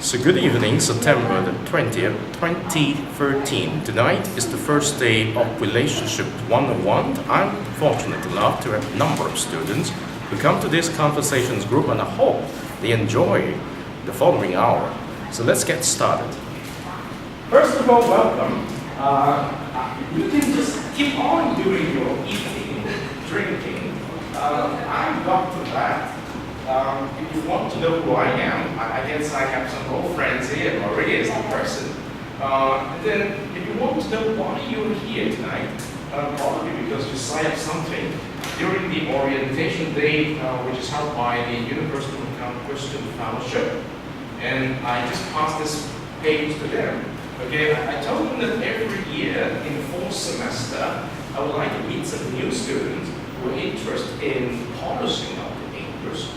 So good evening, September the 20th, 2013. Tonight is the first day of Relationship 101. I'm fortunate enough to have a number of students who come to this conversations group, and I hope they enjoy the following hour. So let's get started. First of all, welcome. You can just keep on doing your eating, drinking. I'm Dr. Bat. If you want to know who I am, I guess I have some old friends here. Maria is the person. And then, if you want to know why you're here tonight, probably because you signed up something during the orientation day, which is held by the University of Christian Fellowship. And I just passed this page to them. Okay, I told them that every year in the fall semester, I would like to meet some new students who are interested in polishing up the English.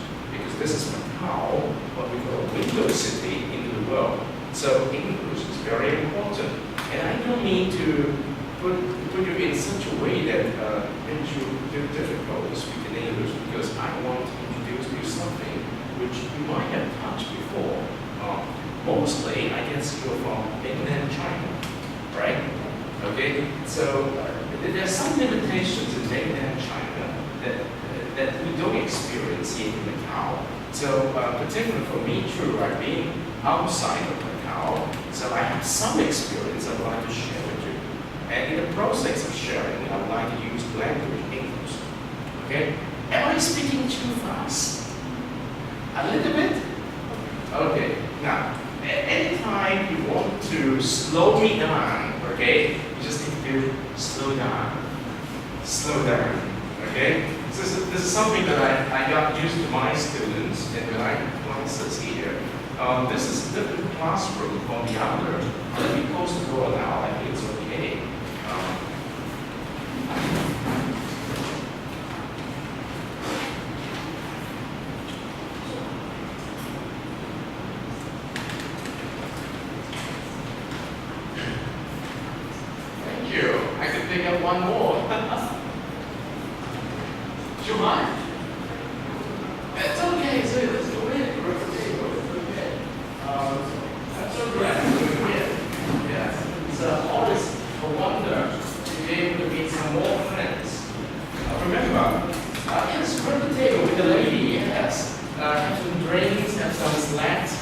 This is Macau, what we call a window city into the world. So English is very important. And I don't mean to put you in such a way that makes you difficult to speak in English, because I want to introduce you something which you might have touched before. Mostly, I guess you're from mainland China, right? Okay, so there are some limitations in mainland China that we don't experience here in Macau. So, particularly for me too, I've been outside of Macau, so I have some experience I would like to share with you. And in the process of sharing, I would like to use language English. Okay? Am I speaking too fast? A little bit? Okay. Now, anytime you want to slow me down, okay, you just need to slow down. Slow down. Okay? This is something that I got used to my students and when I have classes here. This is a different classroom from the other. Let me close the door now. I think it's okay. Thank you. I could pick up one more. Do you mind? It's okay, so let's go in. It's okay. That's okay. Yes. It's always a wonder to be able to meet some more friends. Remember, yes, we're at the table with the lady, yes. Have some drinks, have some snacks.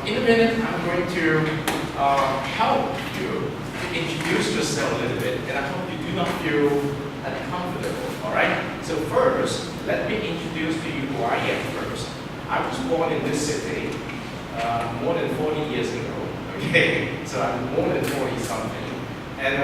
In a minute, I'm going to help you to introduce yourself a little bit, and I hope you do not feel uncomfortable, all right? So first, let me introduce to you who I am first. I was born in this city more than 40 years ago, okay? So I'm more than 40 something. And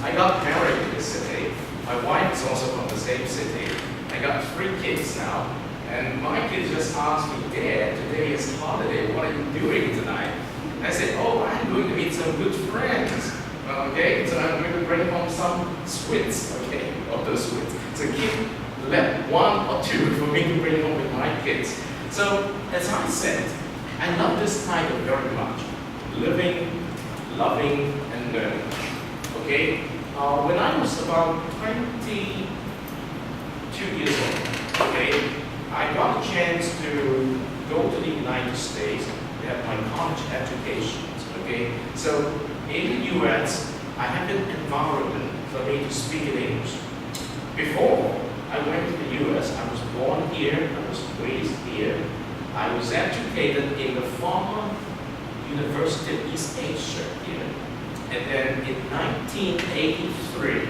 I got married in this city. My wife is also from the same city. I got 3 kids now. And my kids just asked me, Dad, today is holiday, what are you doing tonight? I said, oh, I'm going to meet some good friends. Okay, so I'm going to bring home some sweets, okay, of those sweets. So left 1 or 2 for me to bring home with my kids. So, as I said, I love this title very much. Living, loving, and learning. Okay? When I was about 22 years old, okay, I got a chance to go to the United States to have my college education. Okay? So, in the U.S., I have an environment for me to speak in English. Before I went to the U.S., I was born here, I was raised here. I was educated in the former University of East Asia here. And then in 1983,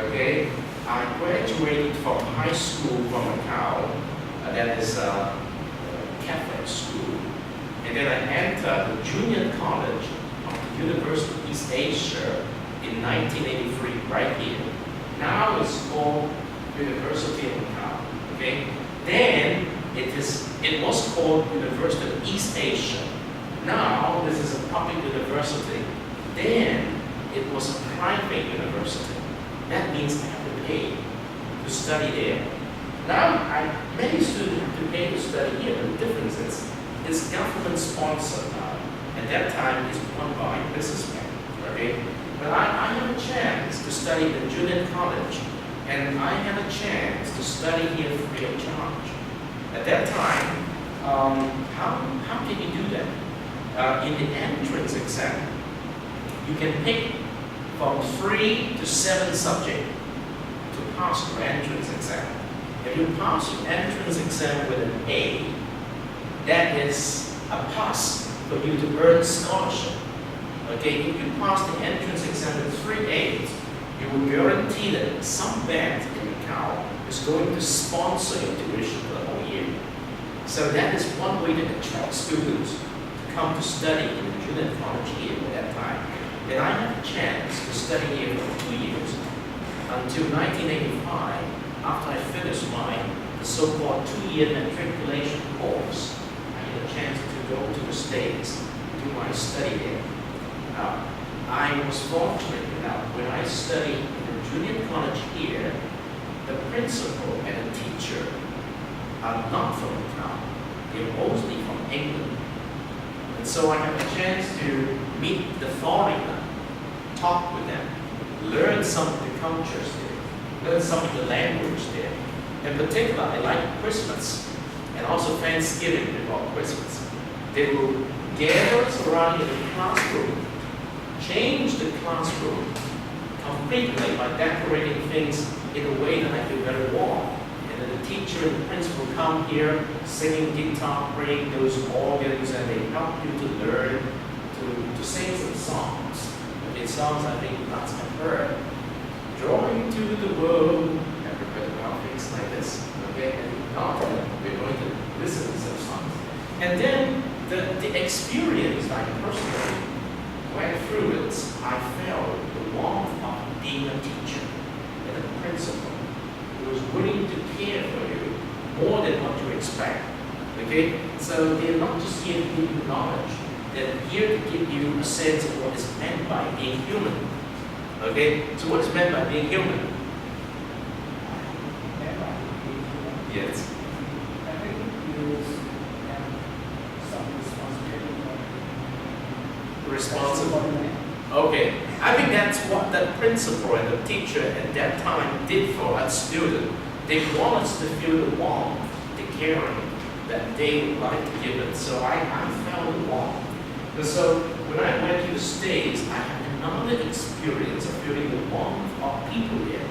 okay, I graduated from high school from Macau. That is a Catholic school. And then I entered the junior college of the University of East Asia in 1983, right here. Now it's called University of Macau. Okay? Then it was called University of East Asia. Now this is a public university. Then it was a private university. That means I have to pay to study there. Now many students have to pay to study here, but the difference is it's government sponsored now. At that time it's run by businessmen. Okay? But I have a chance to study at the junior college, and I had a chance to study here free of charge. At that time, how can you do that? in the entrance exam, you can pick from 3 to 7 subjects to pass your entrance exam. If you pass your entrance exam with an A, that is a pass for you to earn scholarship. Okay, if you pass the entrance exam with 3 A's, you will guarantee that some bank in Macau is going to sponsor your tuition for the whole year. So that is one way to attract students to come to study in the junior college here at that time. And I had a chance to study here for 2 years until 1985, after I finished my so-called 2-year matriculation course. I had a chance to go to the States to do my study there. I was fortunate enough when I studied in the junior college here, the principal and the teacher are not from Macau. They're mostly from England. And so I had a chance to meet the foreigner, talk with them, learn some of the cultures there, learn some of the language there. In particular, I like Christmas and also Thanksgiving before Christmas. They will gather us around in the classroom, change the classroom completely by decorating things in a way that I feel very warm. And then the teacher and the principal come here singing guitar, playing those organs, and they help you to learn to sing some songs. Okay, songs I think lots have heard. Joy to the world. Ever heard about things like this? Okay, and now we're going to listen to some songs. And then the experience I personally went through it, I felt the warmth of being a teacher and a principal who was willing to care for you more than what you expect. Okay? So they're not just here to give you knowledge, they're here to give you a sense of what is meant by being human. Okay? So what is meant by being human? Yes. I think you have some responsibility. Okay, I think that's what the principal and the teacher at that time did for us students. They want us to feel the warmth, the caring that they would like to give us. So I felt the warmth. And so when I went to the States, I had another experience of feeling the warmth of people there.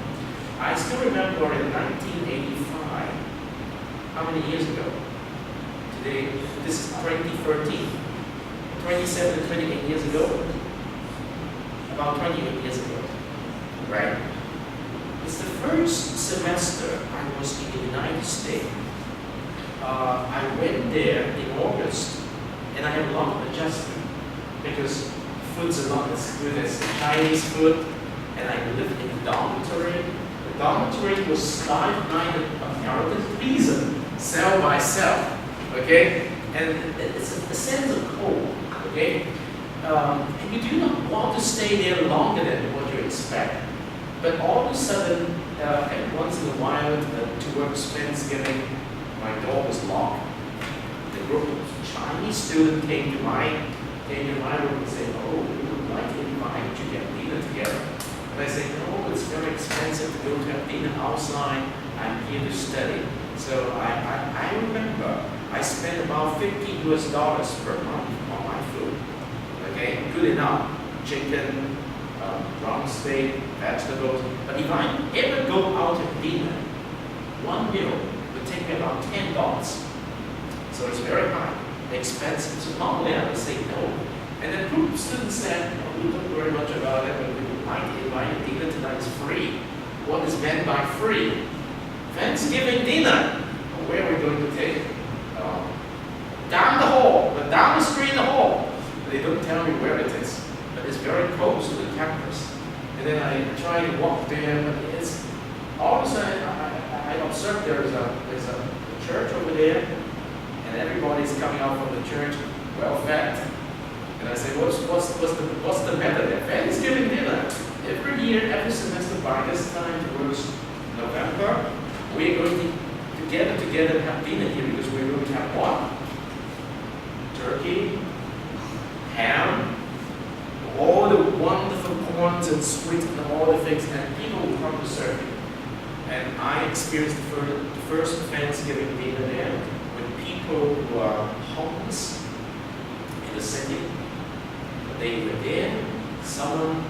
I still remember in 1985, how many years ago? Today, this is 2013. 27, 28 years ago, about 28 years ago, right? It's the first semester I was in the United States. I went there in August, and I had a lot of adjustment because food's a lot as good as Chinese food, and I lived in the dormitory. The dormitory was 5 nights American prison, cell by cell, okay? And it's a sense of cold. Okay? And you do not want to stay there longer than what you expect. But all of a sudden, every once in a while, towards Thanksgiving, my door was locked. The group of Chinese students came to my room and said, "Oh, we would like to invite you to have dinner together." And I said, "No, it's very expensive to go to have dinner outside. I'm here to study." So I remember I spent about $50 per month on my food. Okay, good enough. Chicken, brown steak, vegetables. But if I ever go out to dinner, one meal would take me about $10. So it's very high, expensive. So normally I would say no. And the group of students said, "Oh, we don't worry much about it, but we would like to invite dinner tonight is free." What is meant by free? Thanksgiving dinner. Where are we going to take it? Down the hall, but down the street in the hall. They don't tell me where it is, but it's very close to the campus. And then I try to walk there, but it's all of a sudden I observed there's a church over there, and everybody's coming out from the church well fed. And I say, what's the matter there? Thanksgiving dinner. Every year, every semester by this time towards November, we're going to gather together and have dinner here because we're going to have what? Turkey, ham, all the wonderful corns and sweets and all the things, and people will come to serve you. And I experienced the first Thanksgiving dinner there with people who are homeless in the city they were there, someone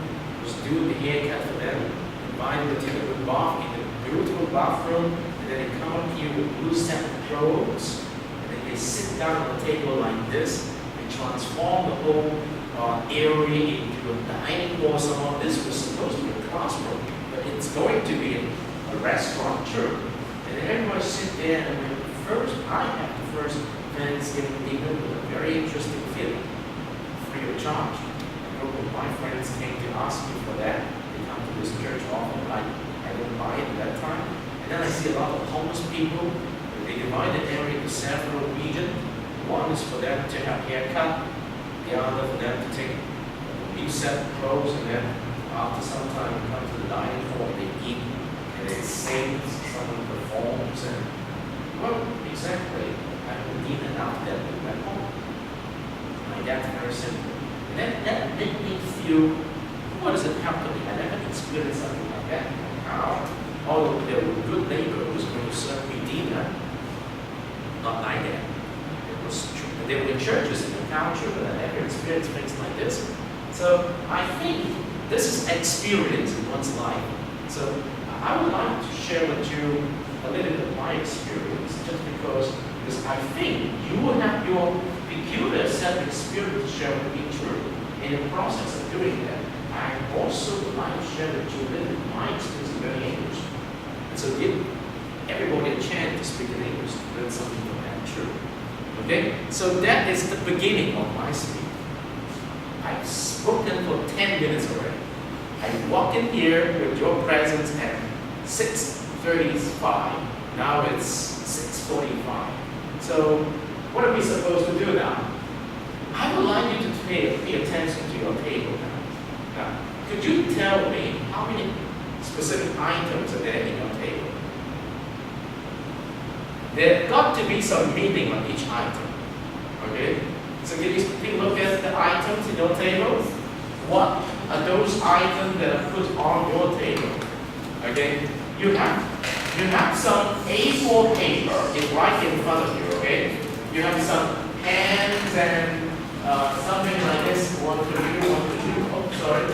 was doing the haircut for them, invited them to take a good bath in a beautiful bathroom, and then they come up here with blue satin clothes, and then they sit down on the table like this, and transform the whole area into a dining hall. Somehow this was supposed to be a classroom, but it's going to be a restaurant too. And everyone sit there, and I had the first Thanksgiving dinner with a very interesting feeling, free of charge. A group of my friends came to ask me for that. They come to this church often, I didn't buy it at that time. And then I see a lot of homeless people. They divide the area into several regions. One is for them to have haircut, the other for them to take a new set of clothes, and then after some time come to the dining hall, they eat, and they sing, someone performs, and well, exactly. I would eat it after that we went home. My dad's very simple. And that made me feel, what is it happening? I never experienced something like that. How? Although there were good neighbors going to serve me dinner, not like that. There were churches in the country, but I never experienced things like this. So I think this is experience in one's life. So I would like to share with you a little bit of my experience, just because I think you will have your peculiar set of experience to share with me too. In the process of doing that, I also would like to share with you a little bit of my experience in learning English. And so give everybody a chance to speak in English, to learn something from that too. Okay? So that is the beginning of my speech. I've spoken for 10 minutes already. I walked in here with your presence at 6:35. Now it's 6:45. So what are we supposed to do now? I would like you to pay attention to your table now. Now, could you tell me how many specific items are there in your table? There got to be some meaning on each item. Okay? So can you take a look at the items in your table? What are those items that are put on your table? Okay? You have some A4 paper. It's right in front of you, okay? You have some pens and something like this. One for you, one for you. Oh, sorry.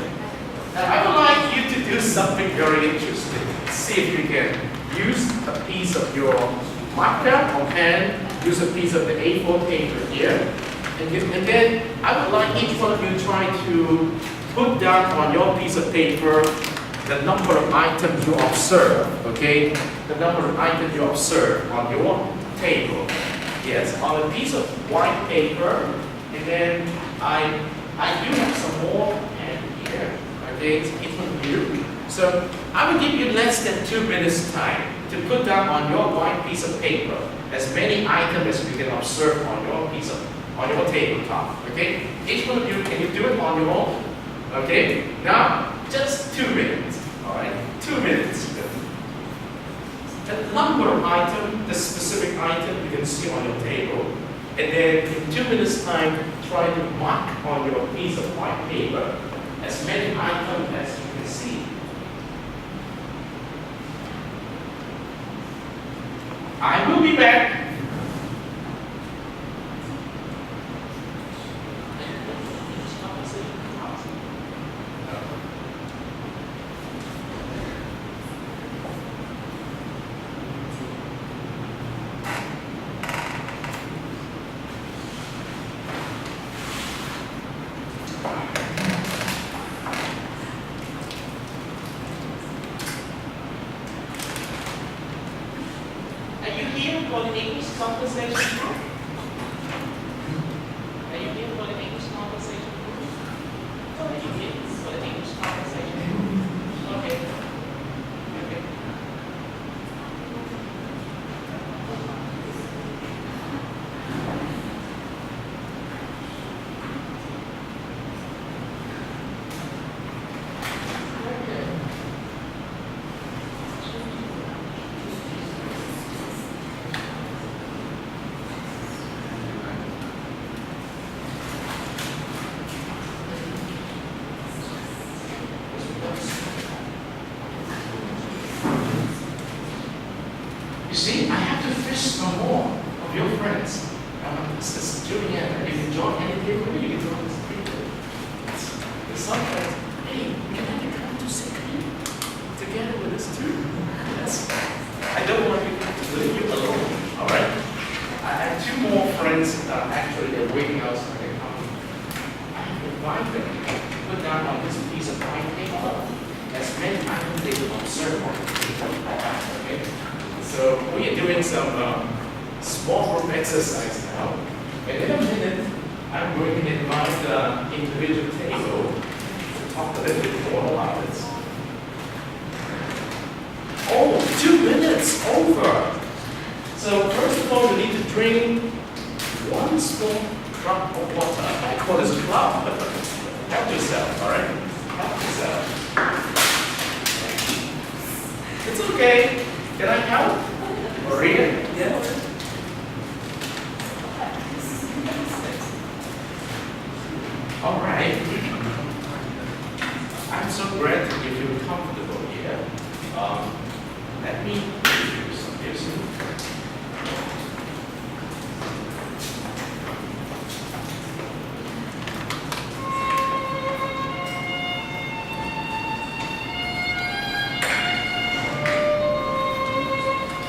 Now I would like you to do something very interesting. See if you can use a piece of your marker or pen, use a piece of the A4 paper here. And then I would like each one of you try to put down on your piece of paper the number of items you observe, okay? The number of items you observe on your table. Yes, on a piece of white paper. And then I do have some more pen here, okay? It's each one of you. So I will give you less than 2 minutes time to put down on your white piece of paper as many items as you can observe on your tabletop. Okay? Each one of you, can you do it on your own? Okay? Now, just 2 minutes. Alright? 2 minutes. The number of items, the specific item you can see on your table. And then in 2 minutes time, try to mark on your piece of white paper as many items as you can see. I will be back. For the English conversation group? Are you here for the English conversation group? Are you here for the English conversation group? Okay. Okay. waiting outside, they come. I invite them to put down on this piece of white paper as many times as they observe on the paper. Okay? So we are doing some small group exercise now. And in a minute, I'm going to invite the individual table to talk a little bit more about this. Oh, 2 minutes over. So first of all, you need to drink 1 small cup of water. I call this club. Help yourself, all right? Help yourself. It's okay. Can I help? Maria? Yeah. All right. I'm so glad that you feel comfortable here. Let me introduce some person.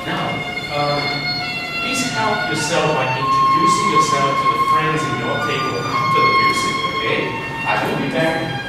Now, please help yourself by introducing yourself to the friends in your table after the music, okay? I will be back.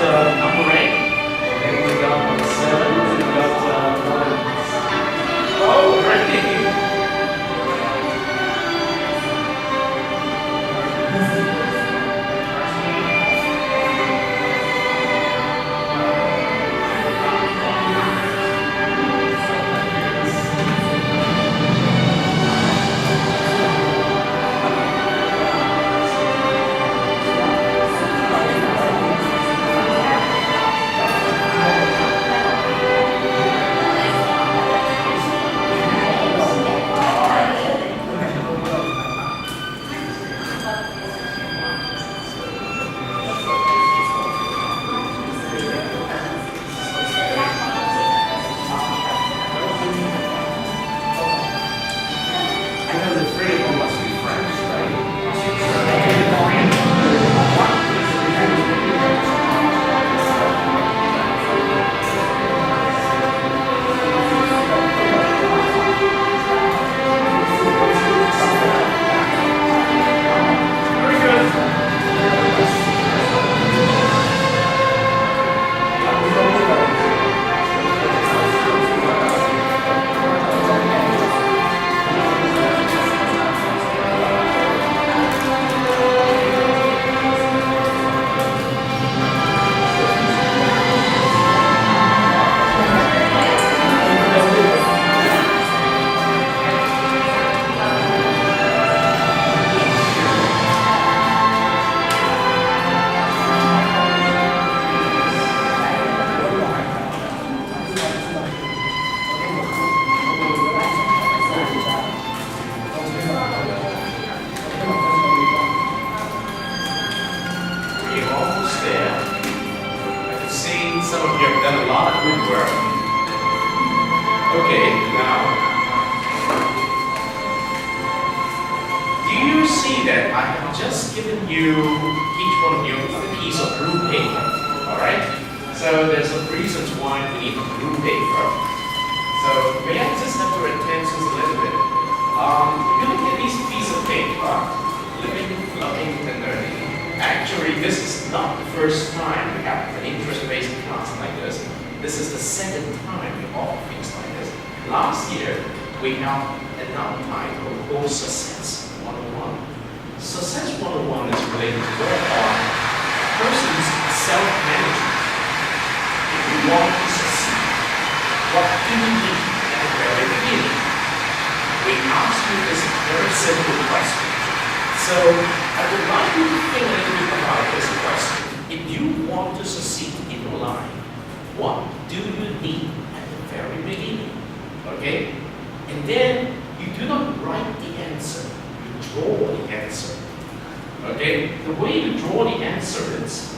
Number 8, and we got number 7, we got oh, great. Some of you have done a lot of good work. Okay, now, do you see that I have just given you, each one of you, a piece of blue paper, all right? So there's some reasons why we need blue paper. So may I just have your attention a little bit? If you look at this piece of paper, living, loving, tenderly, Actually, this is not the first time we have an interest-based class like this. This is the second time we offer things like this. Last year, we have another title called Success 101. Success 101 is related to more on a person's self-management. If you want to succeed, what do you need at the very beginning? We ask you this very simple question. So I would like you to think a little bit about this question. If you want to succeed in your life, what do you need at the very beginning? Okay? And then you do not write the answer, you draw the answer. Okay? The way you draw the answer is,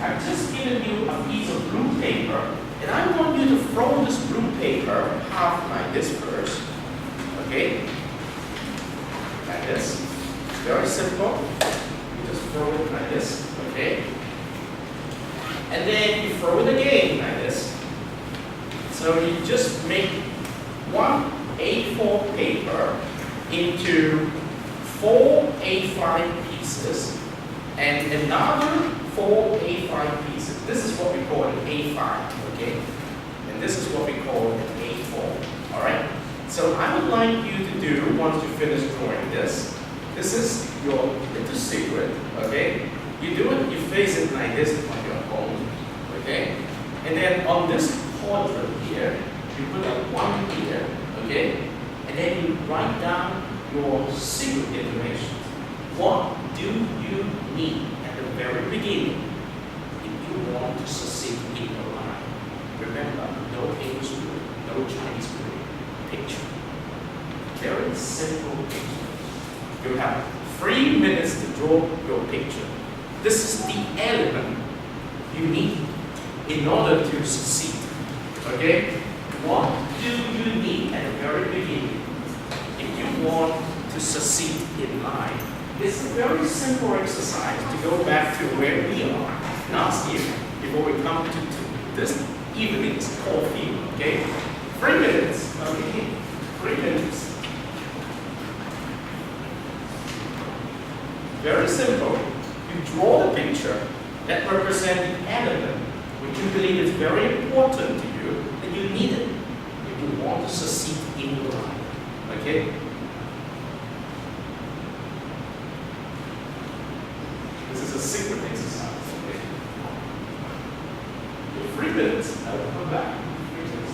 I've just given you a piece of blue paper, and I want you to throw this blue paper half like this first. Okay? Like this. Very simple. You just throw it like this. Okay? And then you throw it again like this. So you just make one A4 paper into 4 A5 pieces and another 4 A5 pieces. This is what we call an A5, okay? And this is what we call an A4, all right? So I would like you to do, once you finish drawing this is your little secret, okay? You do it, you face it like this on your phone, okay? And then on this quadrant here, you put up 1 here, okay? And then you write down your secret information. What do you need at the very beginning if you want to succeed in your life? Remember, no English word, no Chinese word, picture. Very simple picture. You have 3 minutes to draw your picture. This is the element you need in order to succeed. Okay? What do you need at the very beginning if you want to succeed in life? It's a very simple exercise to go back to where we are last year before we come to this evening's coffee. Okay? 3 minutes. Okay? 3 minutes. Very simple. You draw the picture that represents the element which you believe is very important to you, and you need it if you want to succeed in your life. Okay? This is a secret exercise. Okay? In 3 minutes, I will come back. 3 minutes.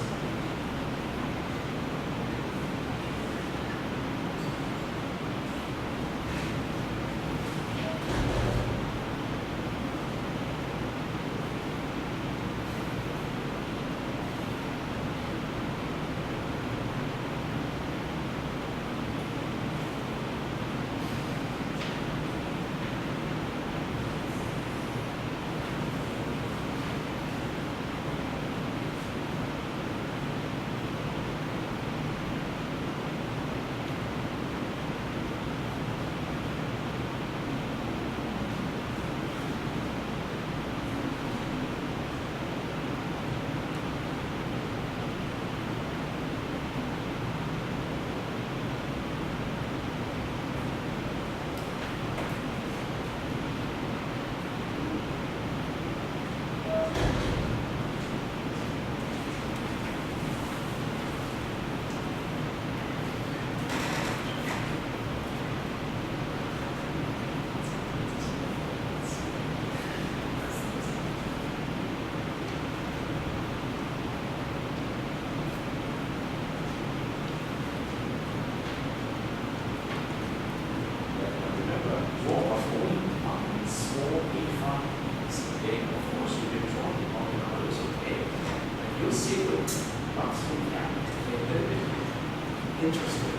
Interesting,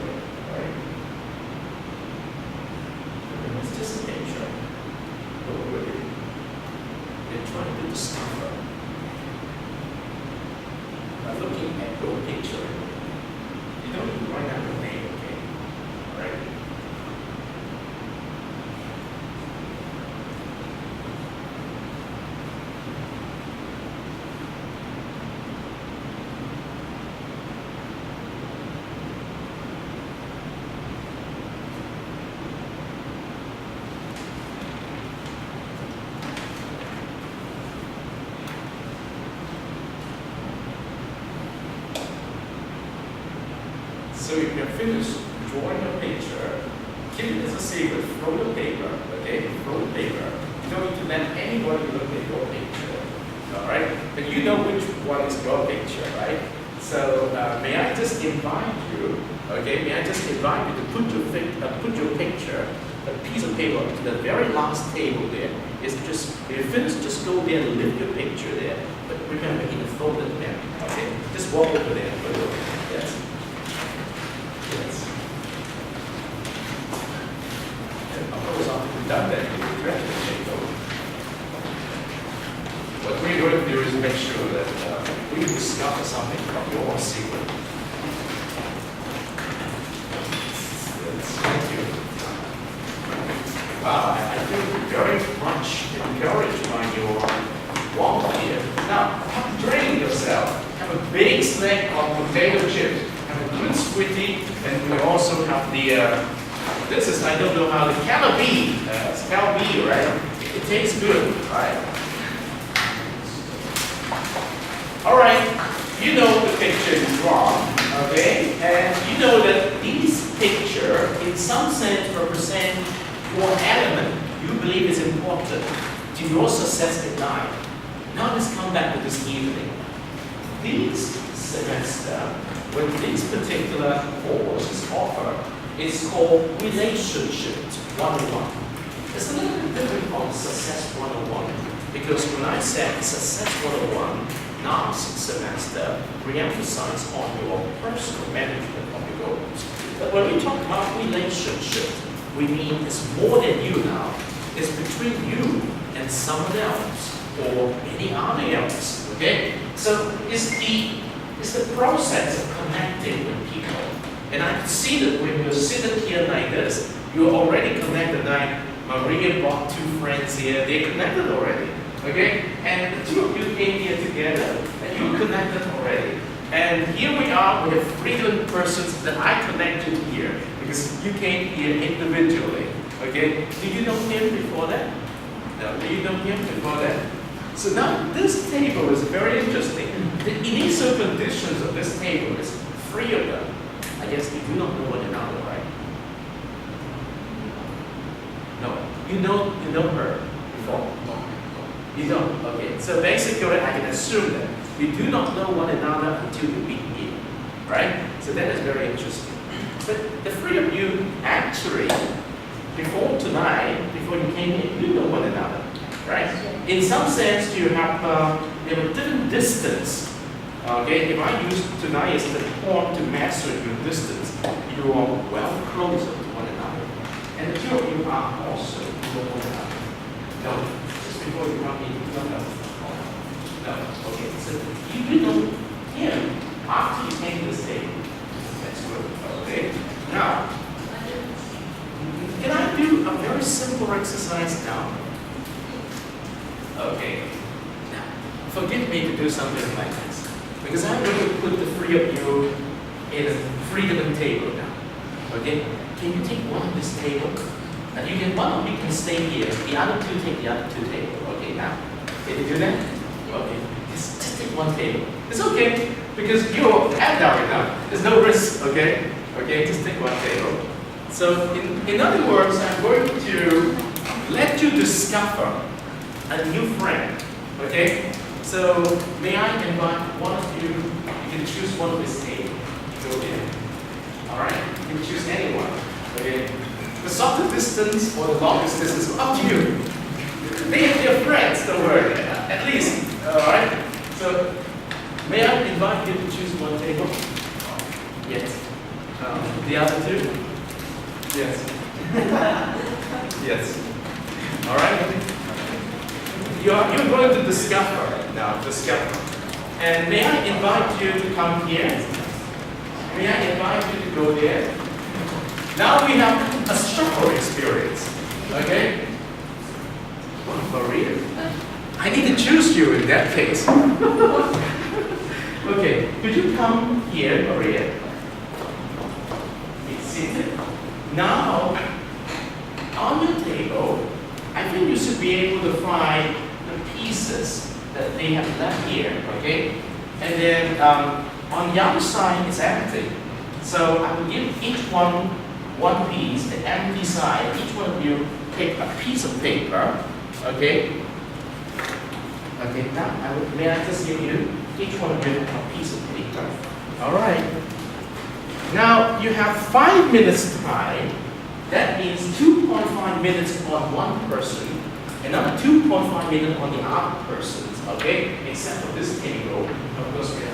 right? It's just a picture. Don't worry. You're trying to discover. By looking at your picture, you don't need to write down your name, okay? Right? So you can finish drawing a picture, keep it as a secret, throw the paper, okay? Throw the paper. You don't need to let anybody look at your picture, all right? But you know which one is your picture, right? So may I just invite you, okay? May I just invite you to put your picture, a piece of paper, to the very last table there. It's just, when you finish, just go there and leave your picture there. But remember, in a folded pen, okay? Just walk over there. Yes. Yes. And of course, after you've done that, you regret the paper. What we're going to do is make sure that we discover something from your secret. Yes, thank you. Wow, I feel very much encouraged by your walk here. Now, train yourself. Have a big snack of potato chips. Have a good squiddy, and we also have the, this is, I don't know how, the calabi. It's calabi, right? It tastes good, right? All right, you know the picture is drawn, okay? And you know that these pictures, in some sense, represent your element you believe is important to your success in life. Now let's come back to this evening. This semester, when this particular course is offered, it's called Relationships 101. It's a little bit different from Success 101, because when I said Success 101, last semester, we emphasize on your personal management of your goals. But when we talk about relationship, we mean it's more than you now. It's between you and someone else or any other else. Okay? So it's the process of connecting with people. And I can see that when you're sitting here like this, you're already connected. Like Maria brought two friends here, they're connected already. Okay? And the two of you came here together, and you connected already. And here we are, we have 3 different persons that I connected here, because you came here individually. Okay? Do you know him before that? No, do you know him before that? So now, this table is very interesting. The initial conditions of this table is 3 of them. I guess you do not know one another, right? No. You know her before? You don't? Okay. So basically, I can assume that you do not know one another until you meet here, right? So that is very interesting. But the 3 of you actually, before tonight, before you came in, you know one another, right? In some sense, you have a different distance. Okay, if I use tonight as the point to measure your distance, you are well closer to one another. And the 2 of you are also know one another. No, just before you come in, you don't know. No, okay, so you know him after you came to the table. That's good, okay? Now, can I do a very simple exercise now? Okay. Now, forgive me to do something like this, because I'm going to put the 3 of you in a 3 different table now. Okay? Can you take one of this table? And you can, one of you can stay here. The other 2 take the other 2 tables. Okay, now. Can you do that? Okay. Just take one table. It's okay, because you're adult enough. There's no risk, okay? Okay, just take one table. So, in other words, I'm going to let you discover a new friend, okay? So, may I invite one of you, you can choose one of this table. Go in. Alright? You can choose anyone, okay? The shorter distance or the longest distance is up to you. They're friends, don't worry, at least, alright? So, may I invite you to choose one table? Yes. The other 2? Yes. Yes. All right. You're going to discover now. Discover. And may I invite you to come here? May I invite you to go there? Now we have a shuffle experience. Okay. Maria, I need to choose you in that case. Okay. Could you come here, Maria? Be seated. Now, on the table, I think you should be able to find the pieces that they have left here, okay? And then on the other side, it's empty. So I will give each one piece, the empty side. Each one of you take a piece of paper, okay? Okay, now may I just give you, each one of you a piece of paper. All right. Now you have 5 minutes time. That means 2.5 minutes on one person, another 2.5 minutes on the other persons, okay? Except for this table, of course you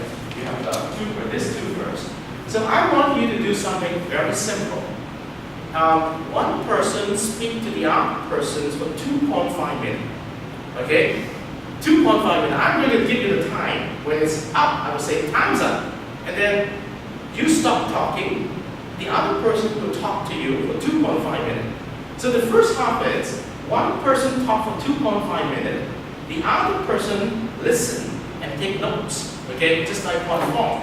have this two first. So I want you to do something very simple. One person speak to the other persons for 2.5 minutes, okay? 2.5 minutes. I'm going to give you the time. When it's up, I will say time's up, and then you stop talking. The other person will talk to you for 2.5 minutes. So the first half is one person talk for 2.5 minutes, the other person listen and take notes, okay, just like on the phone,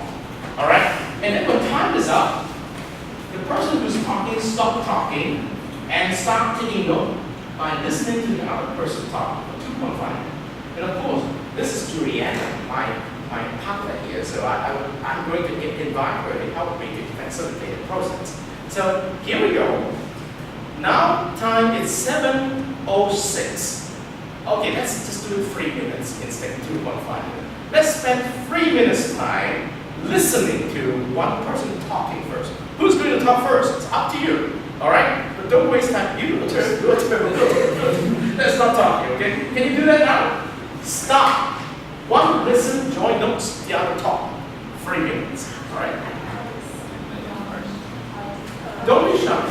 all right? And then when time is up, the person who's talking stop talking and start taking note by listening to the other person talk for 2.5 minutes. And of course, this is Juliana, my partner here, so I'm going to invite her to help me to facilitate the process. So here we go. Now time is 7:06. Okay, let's just do 3 minutes instead of 2.5 minutes. Let's spend 3 minutes time listening to one person talking first. Who's going to talk first? It's up to you. All right? But don't waste time. You do a turn. Let's not talk, okay? Can you do that now? Stop. One listen, join notes, the other talk. 3 minutes. All right? Don't be shy.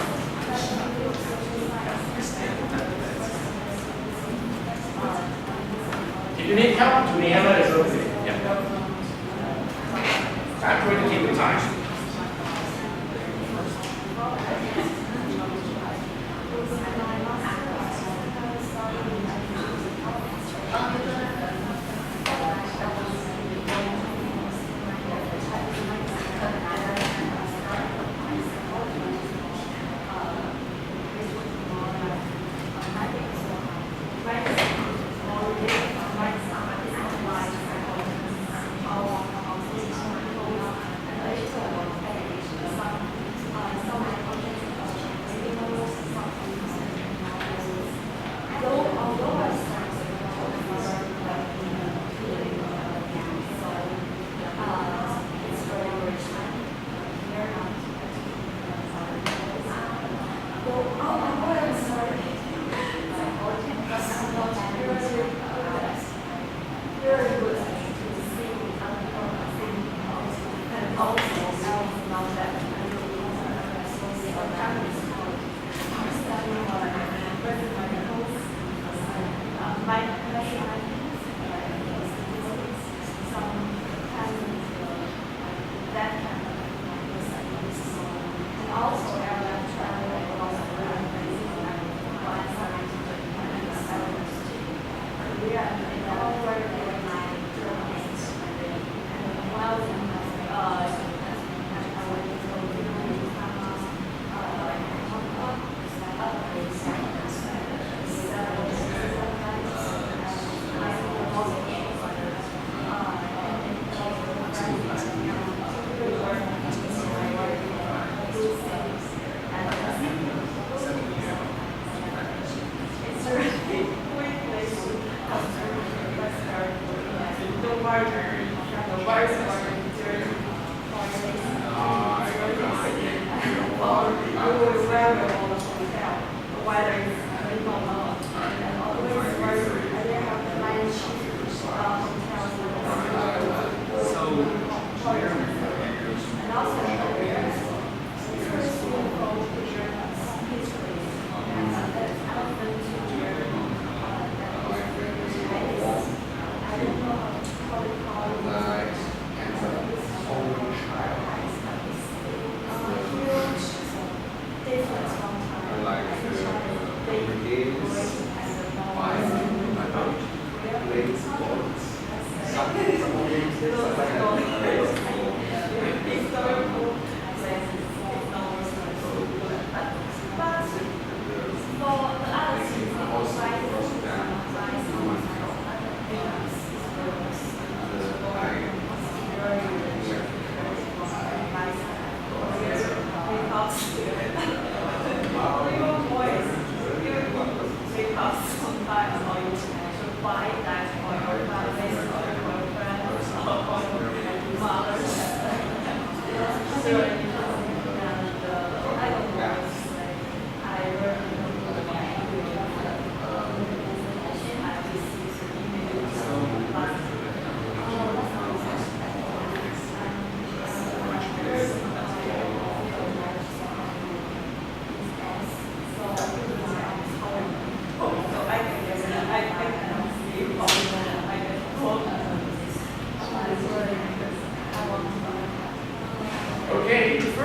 If you need help, Juliana is over there. Yeah. I'm going to keep the time.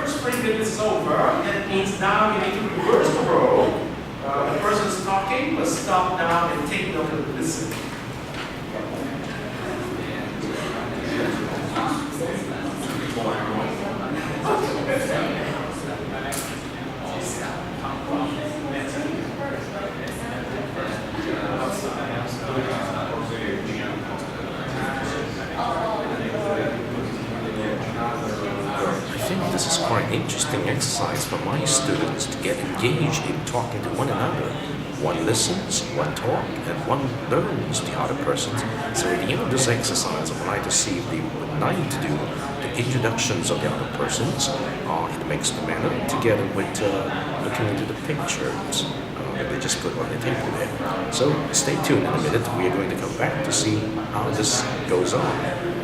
first 3 minutes is over, that means now you need to reverse the role. The person is talking, but stop now and take note and listen. I think this is quite an interesting exercise for my students to get engaged in talking to one another. One listens, one talks, and one learns the other person. So at the end of this exercise, I would like to see if they would like to do the introductions of the other persons in a mixed manner, together with looking into the pictures that they just put on the table there. So stay tuned in a minute. We are going to come back to see how this goes on.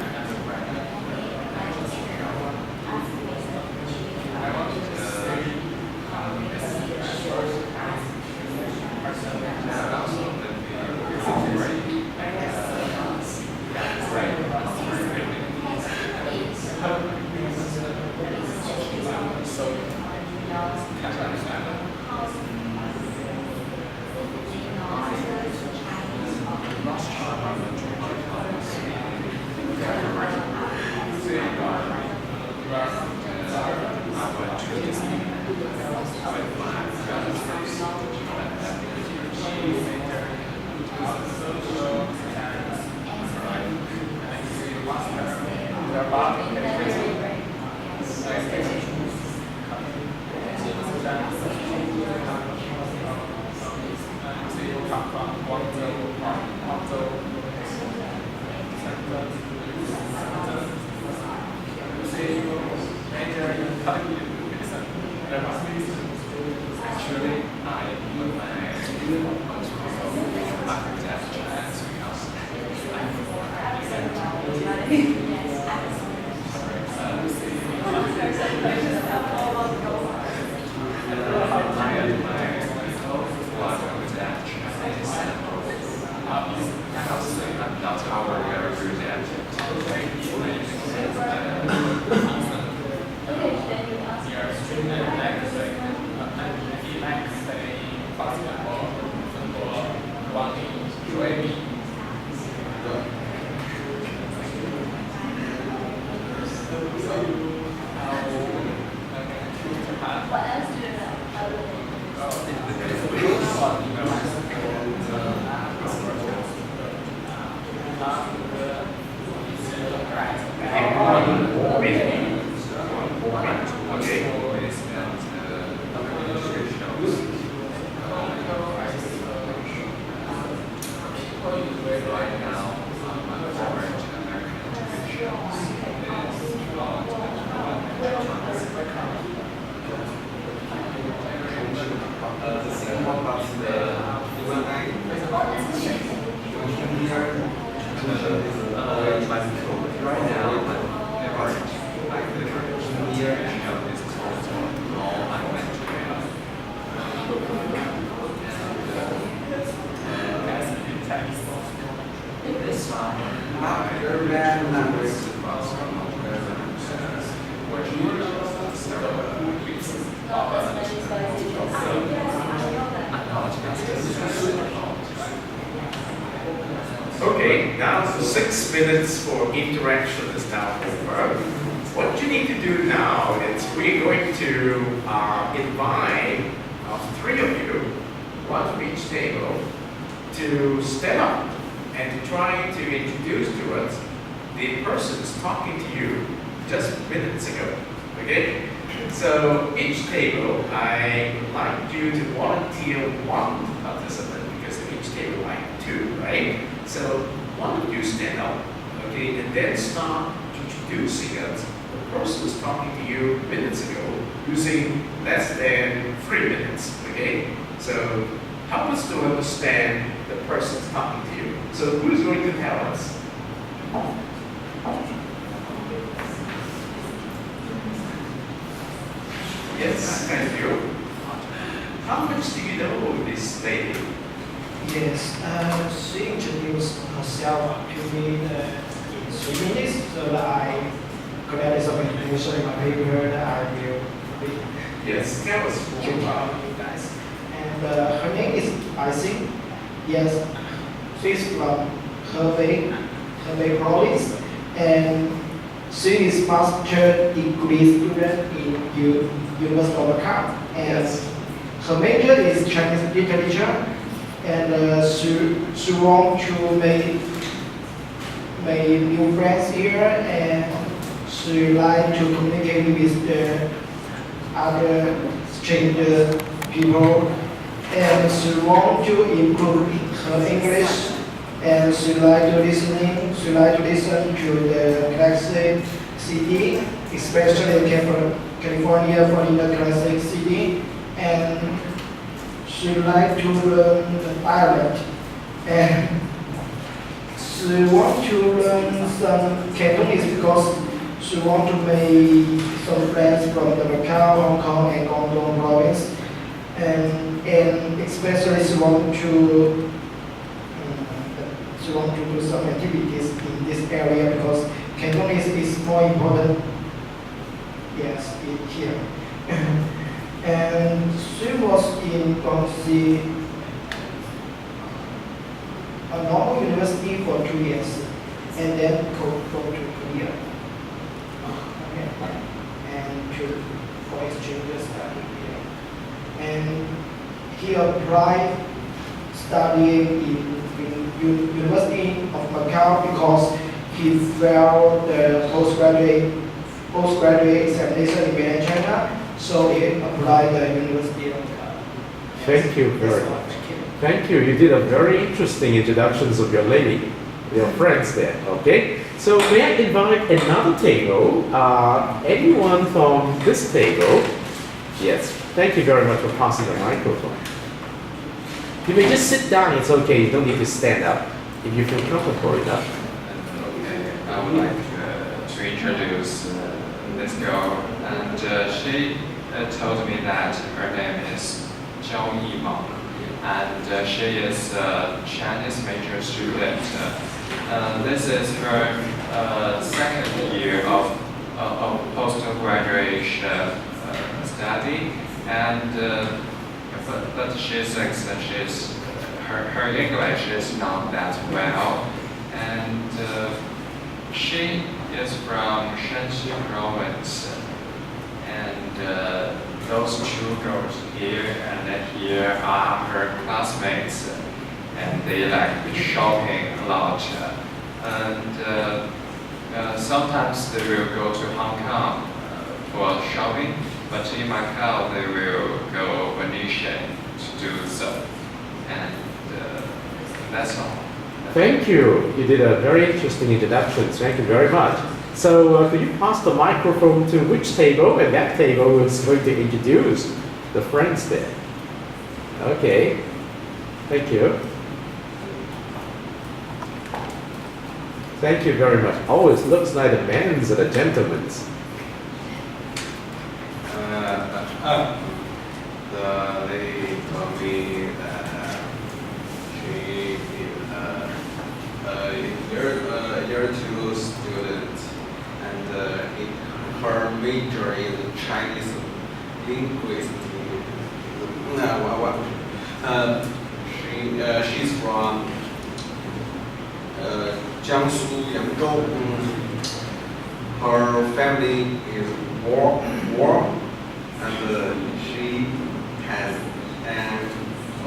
Okay, now the 6 minutes for interaction is now over. What you need to do now is we're going to invite 3 of you, one from each table, to stand up and to try to introduce to us the persons talking to you just minutes ago. Okay? So each table, I would like you to volunteer one participant because each table like 2, right? So one of you stand up, okay, and then start introducing us the person who's talking to you minutes ago using less than 3 minutes, okay? So help us to understand the person talking to you. So who's going to tell us? Yes, thank you. How much do you know of this lady? Yes, she introduced herself to me in 3 minutes, so that I glad so many information in my paper that I will read. Yes, that was To cool. you guys. And her name is, I think, yes, she's from Hebei province, and she is master degree student in University of Macau. And Yes. her major is Chinese literature, and she want to make new friends here, and she like to communicate with the other stranger people, and she want to improve her English, and she like to listen to the classic CD, especially California for the classic CD, and she like to learn the dialect, and she want to learn some Cantonese because she want to make some friends from the Macau, Hong Kong, and Guangdong province, and especially she want to do some activities in this area because Cantonese is more important. Yes, here. And she was in Guangxi, a normal university for 2 years, and then go to Korea. Okay. And for exchange study here. And he applied studying in University of Macau because he failed the postgraduate examination in mainland China, so he applied the University of Macau. Thank you very That's all. much. Thank you. You did a very interesting introductions of your lady, your friends there. Okay. So may I invite another table? Anyone from this table? Yes. Thank you very much for passing the microphone. You may just sit down. It's okay. You don't need to stand up if you feel comfortable enough. Okay, I would like to introduce this girl, and she told me that her name is Zhao Yimeng, and she is a Chinese major student. This is her second year of post-graduation study, and but she thinks that her English is not that well, and she is from Shanxi province, and those two girls here and here are her classmates, and they like shopping a lot, and sometimes they will go to Hong Kong for shopping, but in Macau they will go Venetian to do so, and that's all. Thank you. You did a very interesting introduction. Thank you very much. So could you pass the microphone to which table? And that table is going to introduce the friends there. Okay. Thank you. Thank you very much. Always looks like a man's and a gentleman's. The lady told me that she is a year two student, and her major is Chinese linguistics. She's from Jiangsu, Yangzhou. Her family is warm, and she has an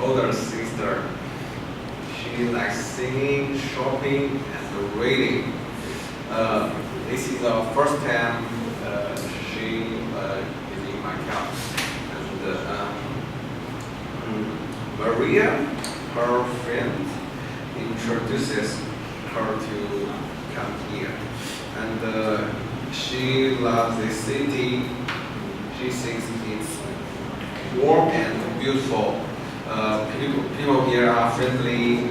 older sister. She likes singing, shopping, and reading. This is the first time she is in Macau. And Maria, her friend, introduces her to come here. And she loves the city. She thinks it's warm and beautiful. People here are friendly.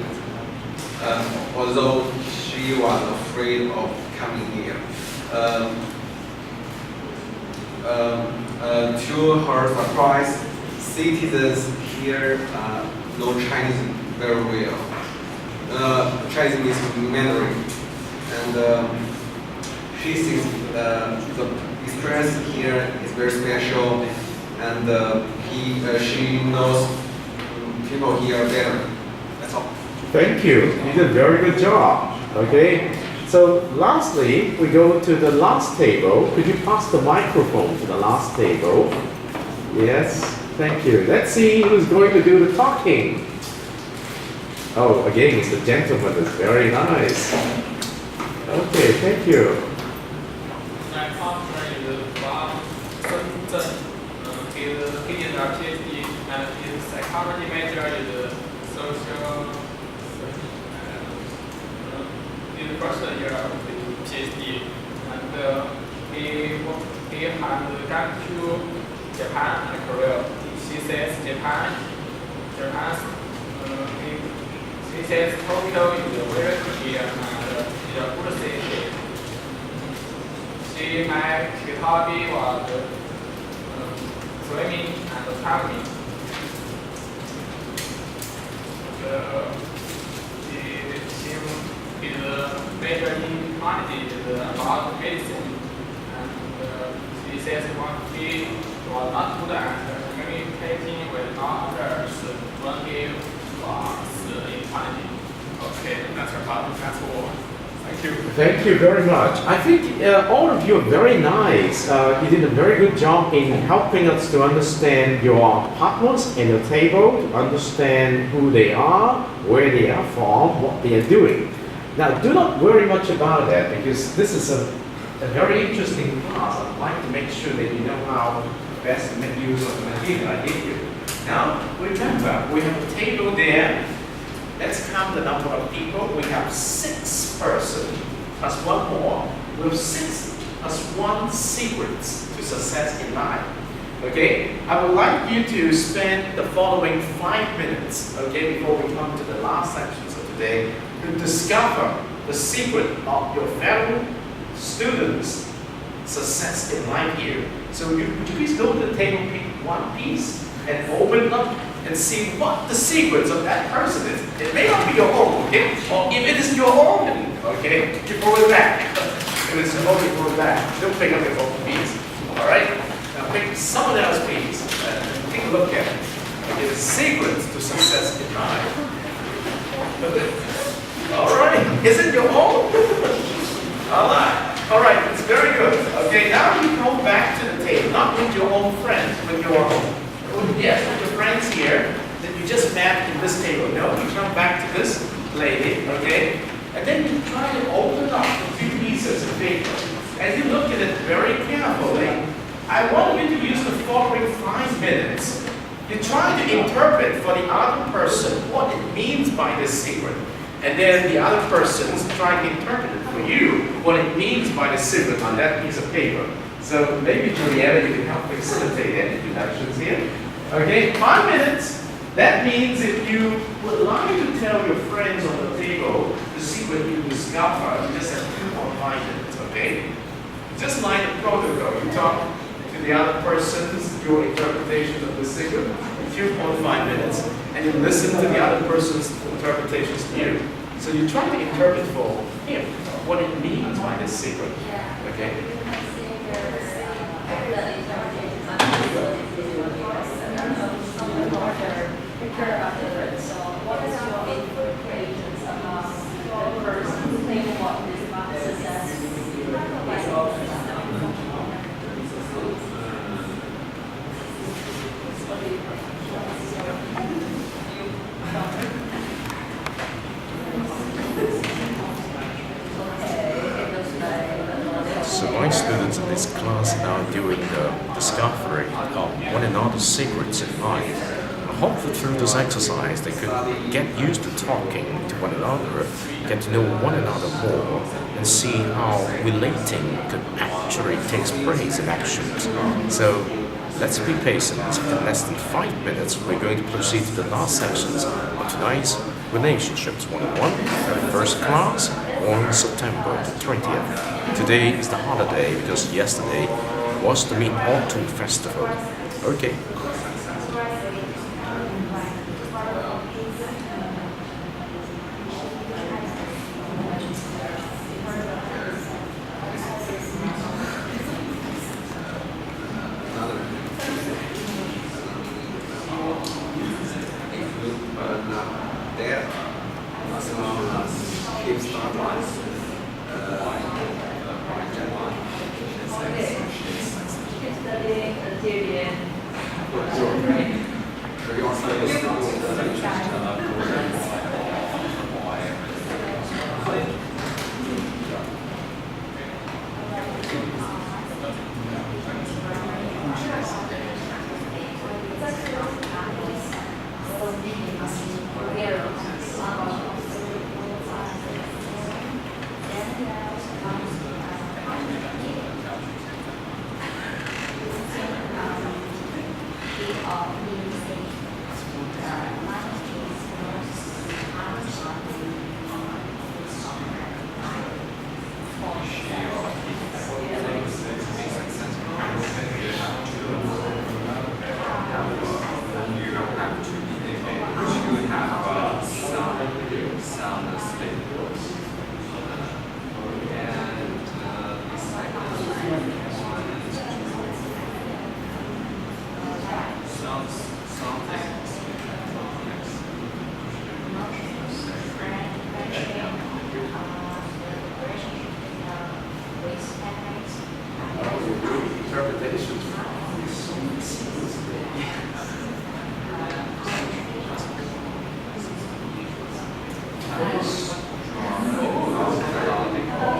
Although she was afraid of coming here. To her surprise, citizens here know Chinese very well. Chinese means Mandarin. And she sees the experience here is very special, and she knows people here better. That's all. Thank you. You did a very good job. Okay. So lastly, we go to the last table. Could you pass the microphone to the last table? Yes. Thank you. Let's see who's going to do the talking. Oh, again, it's the gentleman. It's very nice. Okay. Thank you. My partner is Bob Sun. He is a PhD and his psychology major is social. In the first year of the PhD, and he had gone to Japan and Korea. She says Japan, he says Tokyo is a very clear and is a good city. My hobby was swimming and traveling. His major in ecology is about medicine, and he says he was not good at communicating with others when he was in ecology. Okay, that's about that's all. Thank you. Thank you very much. I think all of you are very nice. You did a very good job in helping us to understand your partners and your table, to understand who they are, where they are from, what they are doing. Now, do not worry much about that because this is a very interesting class. I'd like to make sure that you know how best to make use of the material I gave you. Now, remember, we have a table there. Let's count the number of people. We have 6 persons plus 1 more. We have 6 plus 1 secret to success in life. Okay? I would like you to spend the following 5 minutes, okay, before we come to the last sections of today, to discover the secret of your fellow students' success in life here. So would you please go to the table, pick one piece, and open it up and see what the secrets of that person is. It may not be your own, okay? Or if it is your own, okay, you throw it back. If it's your own, you throw it back. Don't pick up your own piece. All right? Now pick someone else's piece and take a look at it. Okay, the secrets to success in life. All right. Is it your own? All right. All right. It's very good. Okay. Now you go back to the table, not with your own friends, with your own. Yes, with your friends here that you just met in this table. No, you come back to this lady. Okay. And then you try to open up the 2 pieces of paper. As you look at it very carefully, I want you to use the following 5 minutes. You try to interpret for the other person what it means by this secret. And then the other person's trying to interpret it for you, what it means by the secret on that piece of paper. So maybe Julietta, you can help facilitate any introductions here. Okay, 5 minutes. That means if you would like to tell your friends on the table the secret you discover, you just have 2.5 minutes, okay? Just like the protocol, you talk to the other person's, your interpretation of the secret, 2.5 minutes, and you listen to the other person's interpretations to you. So you try to interpret for him what it means by this secret. Okay? What is your interpretations of the person saying what this success is? So my students in this class are doing the discovery of one another's secrets in life. I hope that through this exercise they could get used to talking to one another, get to know one another more, and see how relating could actually take place in actions. So let's be patient. In less than 5 minutes, we're going to proceed to the last sections of tonight's Relationships 101, first class on September the 20th. Today is the holiday because yesterday was the Mid-Autumn Festival. Okay. She's studying Algerian.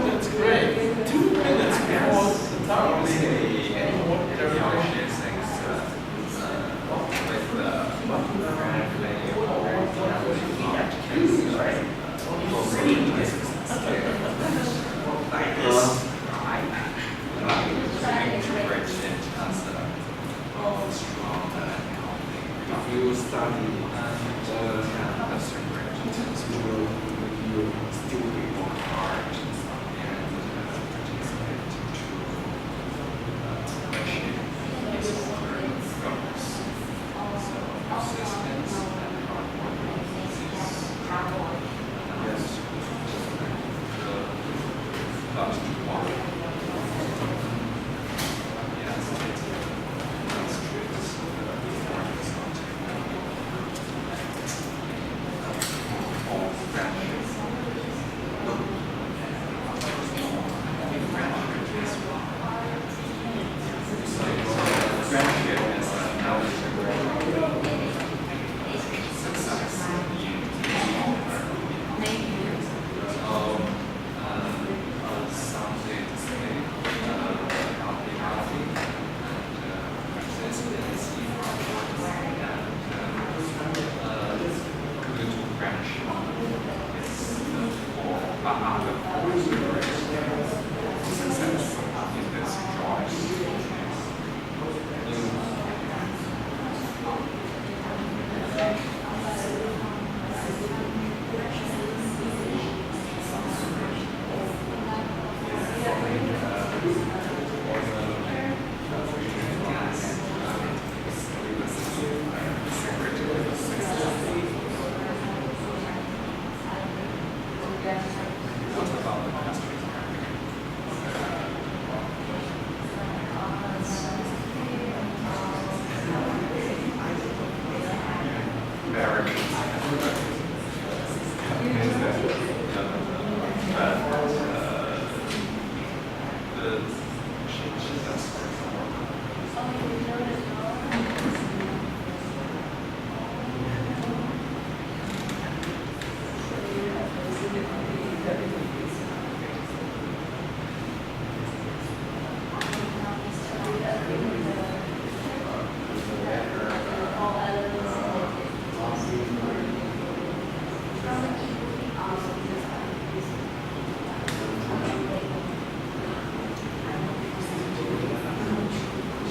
That's great. 2 minutes before the time. If you study and a certain range, you still will work hard and participate to achieve these other goals. So persistence and hard work is yes, just like the last one. Yes, it demonstrates the importance of all friendship. Friendship is another success something to say, healthy, and persistence, and good friendship is for other success in this choice. What about the past?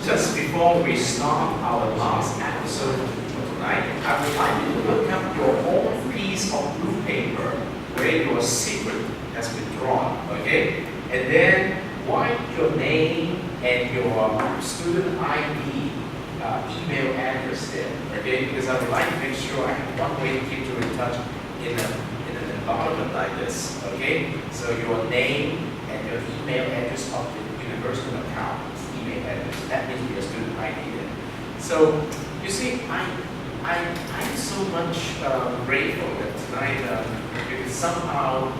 Just before we start our last episode for tonight, I would like you to look up your own piece of blue paper where your secret has been drawn, okay? And then write your name and your student ID, email address there, okay? Because I would like to make sure I have one way to keep you in touch in an environment like this, okay? So your name and your email address of the university account. Address. That means your student ID then. So you see, I'm so much grateful that tonight you can somehow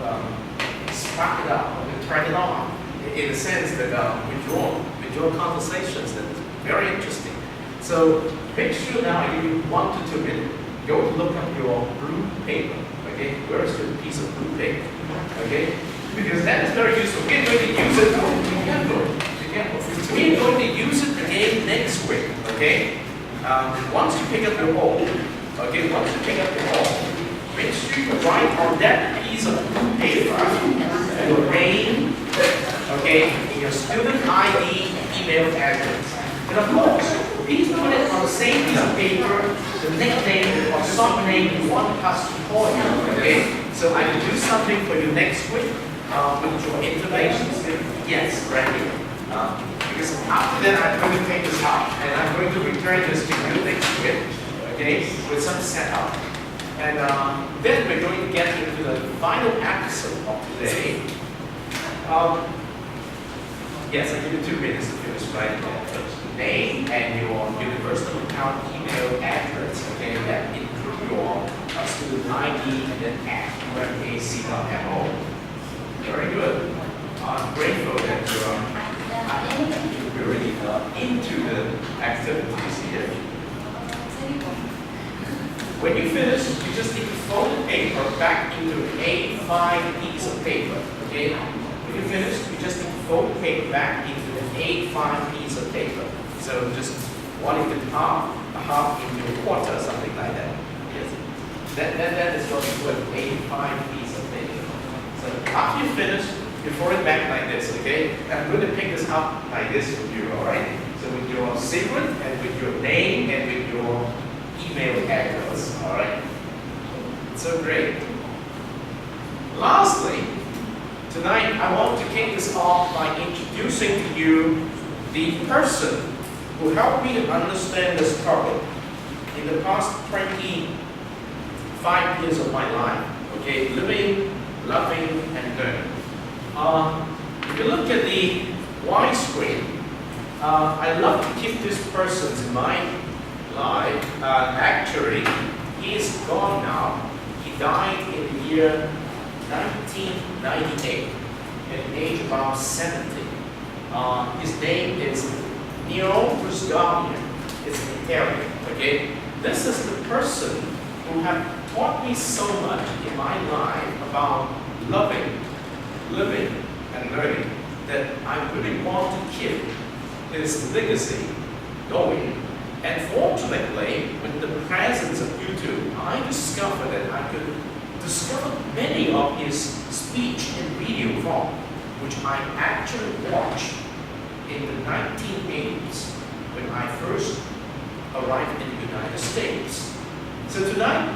track it up, or to track it on, in the sense that with your conversations, that is very interesting. So make sure now you 1 to 2 minutes, go look up your blue paper, okay? Where is your piece of blue paper, okay? Because that is very useful. We're going to use it, we're going to use it again next week, okay? Once you pick up your ball, okay, once you pick up your ball, make sure you write on that piece of blue paper your name, okay, and your student ID, email address. And of course, please put it on the same piece of paper, the nickname or sub-name you want us to call you, okay? So I can do something for you next week with your information. Yes, right here. Because after that, I'm going to take this out, and I'm going to return this to you next week, okay, with some setup. And then we're going to get into the final episode of today. Yes, I give you 2 minutes to finish, right? Name and your universal account email address, okay? That include your student ID and then @umac.mo. Very good. I'm grateful that you're really into the activities here. When you finish, you just need to fold the paper back into an A5 piece of paper, okay? When you finish, you just need to fold the paper back into an A5 piece of paper. So just 1 into half, a half into a quarter, something like that. Yes. That is what we put A5 piece of paper. So after you finish, you fold it back like this, okay? I'm going to pick this up like this with you, all right? So with your secret and with your name and with your email address, all right? So great. Lastly, tonight I want to kick this off by introducing to you the person who helped me to understand the struggle in the past 25 years of my life, okay? Living, loving, and learning. If you look at the widescreen, I love to keep this person in mind. Life. Actually, he is gone now. He died in the year 1998 at the age of about 70. His name is Neil Rusgamian. It's an Italian, okay? This is the person who have taught me so much in my life about loving, living, and learning that I really want to keep his legacy going. And fortunately, with the presence of YouTube, I discovered that I could discover many of his speech and video form, which I actually watched in the 1980s when I first arrived in the United States. So tonight,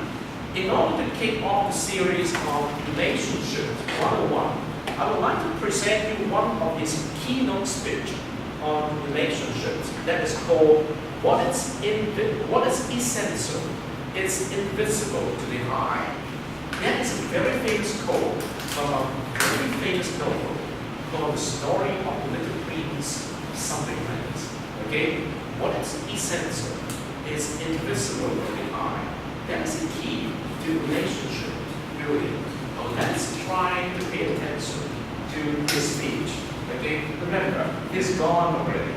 in order to kick off the series of Relationships 101, I would like to present you one of his keynote speech on relationships that is called What is essential is invisible to the eye. That is a very famous quote from a very famous novel called The Story of the Little Prince, something like this. Okay? What is essential is invisible to the eye. That is the key to relationship building. Now let's try to pay attention to his speech. Okay? Remember, he's gone already.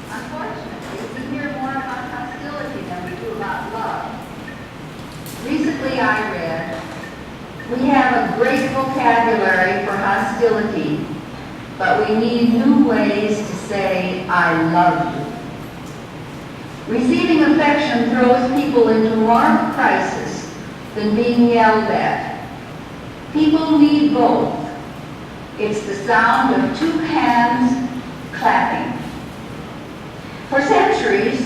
Unfortunately, we hear more about hostility than we do about love. Recently I read, we have a great vocabulary for hostility, but we need new ways to say, I love you. Receiving affection throws people into more crisis than being yelled at. People need both. It's the sound of two hands clapping. For centuries,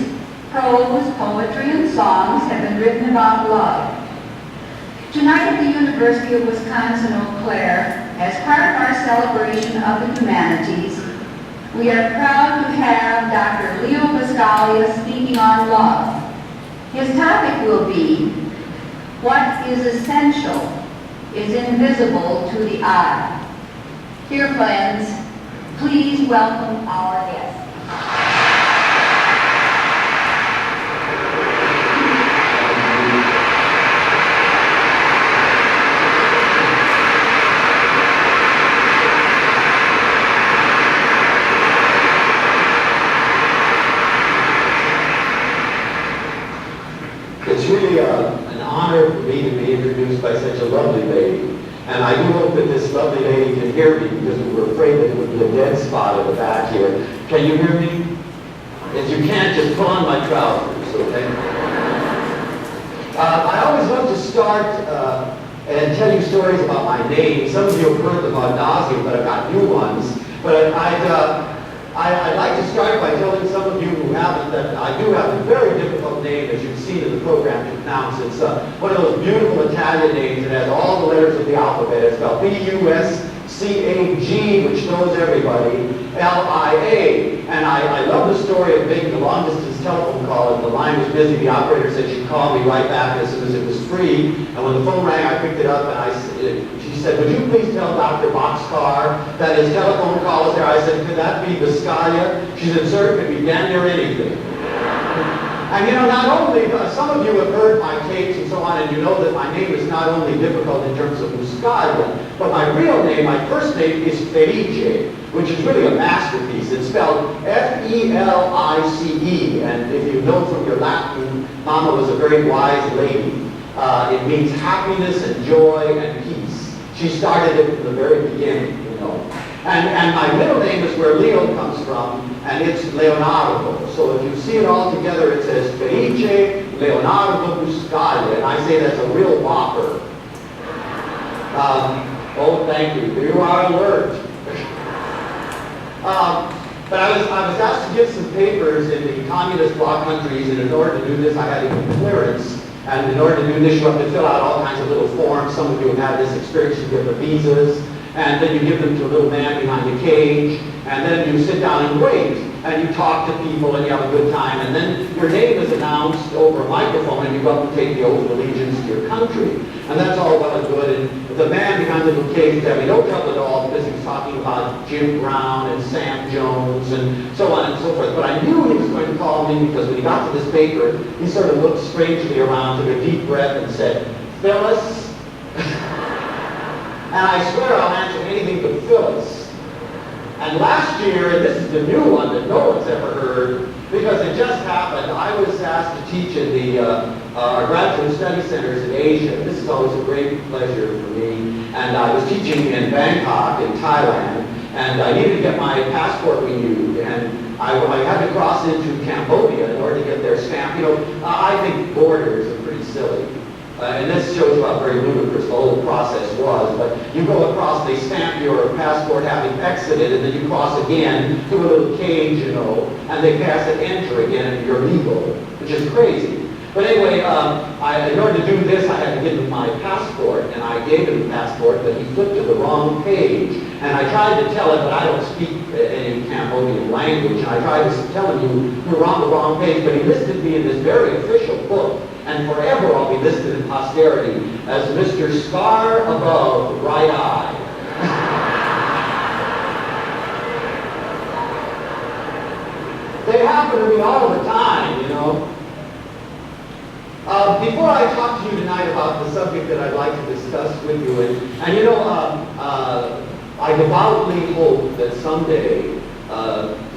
prose, poetry, and songs have been written about love. Tonight at the University of Wisconsin-Eau Claire, as part of our celebration of the humanities, we are proud to have Dr. Leo Biscaglia speaking on love. His topic will be, what is essential is invisible to the eye. Dear friends, please welcome our guest. It's really an honor for me to be introduced by such a lovely lady. And I do hope that this lovely lady can hear me because we were afraid that it would be a dead spot at the back here. Can you hear me? If you can't, just pull on my trousers, okay? I always love to start and tell you stories about my name. Some of you have heard them ad nauseum, but I've got new ones. But I'd like to start by telling some of you who haven't that I do have a very difficult name, as you've seen in the program, to pronounce. It's one of those beautiful Italian names. It has all the letters of the alphabet. It's spelled B-U-S-C-A-G, which knows everybody, L-I-A. And I love the story of making a long-distance telephone call, and the line was busy. The operator said she'd call me right back as soon as it was free. And when the phone rang, I picked it up, and she said, would you please tell Dr. Boxcar that his telephone call is there? I said, could that be Biscaya? She said, sir, it could be damn near anything. And you know, not only, some of you have heard my tapes and so on, and you know that my name is not only difficult in terms of Biscaya, but my real name, my first name is Felice, which is really a masterpiece. It's spelled F-E-L-I-C-E, and if you know from your Latin, Mama was a very wise lady. It means happiness and joy and peace. She started it from the very beginning, you know. And my middle name is where Leo comes from, and it's Leonardo. So if you see it all together, it says Felice Leonardo Biscaya, and I say that's a real whopper. Oh, thank you. You are alert. But I was asked to give some papers in the communist bloc countries, and in order to do this, I had to get clearance. And in order to do this, you have to fill out all kinds of little forms. Some of you have had this experience. You get the visas, and then you give them to a little man behind the cage, and then you sit down and wait, and you talk to people, and you have a good time, and then your name is announced over a microphone, and you go up and take the oath of allegiance to your country. And that's all well and good, and the man behind the little cage was having no trouble at all because he was talking about Jim Brown and Sam Jones and so on and so forth. But I knew he was going to call me because when he got to this paper, he sort of looked strangely around, took a deep breath, and said, Phyllis? And I swear I'll answer anything but Phyllis. And last year, and this is the new one that no one's ever heard, because it just happened, I was asked to teach in the graduate study centers in Asia. This is always a great pleasure for me. And I was teaching in Bangkok, in Thailand, and I needed to get my passport renewed. And I had to cross into Cambodia in order to get their stamp. You know, I think borders are pretty silly. And this shows you how very ludicrous the whole process was. But you go across, they stamp your passport having exited, and then you cross again through a little cage, you know, and they pass it enter again, and you're legal, which is crazy. But anyway, in order to do this, I had to give him my passport, and I gave him the passport, but he flipped to the wrong page. And I tried to tell him, but I don't speak any Cambodian language, and I tried to tell him, you're on the wrong page, but he listed me in this very official book, and forever I'll be listed in posterity as Mr. Scar Above Right Eye. They happen to me all the time, you know. Before I talk to you tonight about the subject that I'd like to discuss with you, and you know, I devoutly hope that someday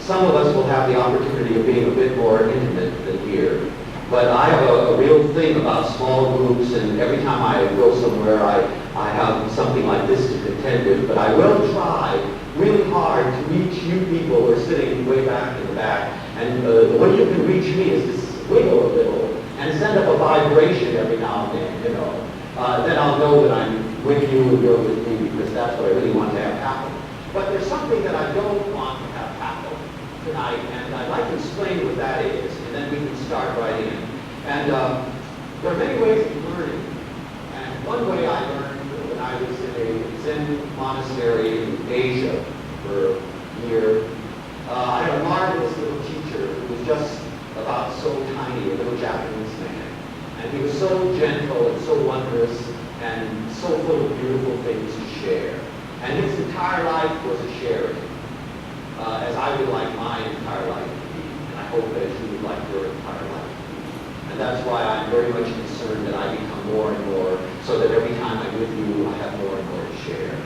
some of us will have the opportunity of being a bit more intimate than here. But I have a real thing about small groups, and every time I go somewhere, I have something like this to contend with. But I will try really hard to reach you people who are sitting way back in the back. And the way you can reach me is to wiggle a little and send up a vibration every now and then, you know. Then I'll know that I'm with you and you're with me, because that's what I really want to have happen. But there's something that I don't want to have happen tonight, and I'd like to explain what that is, and then we can start right in. And there are many ways of learning. And one way I learned when I was in a Zen monastery in Asia for a year, I had a marvelous little teacher who was just about so tiny, a little Japanese man. And he was so gentle and so wondrous and so full of beautiful things to share. And his entire life was a sharing, as I would like my entire life to be. And I hope that you would like your entire life to be. And that's why I'm very much concerned that I become more and more, so that every time I'm with you, I have more and more to share.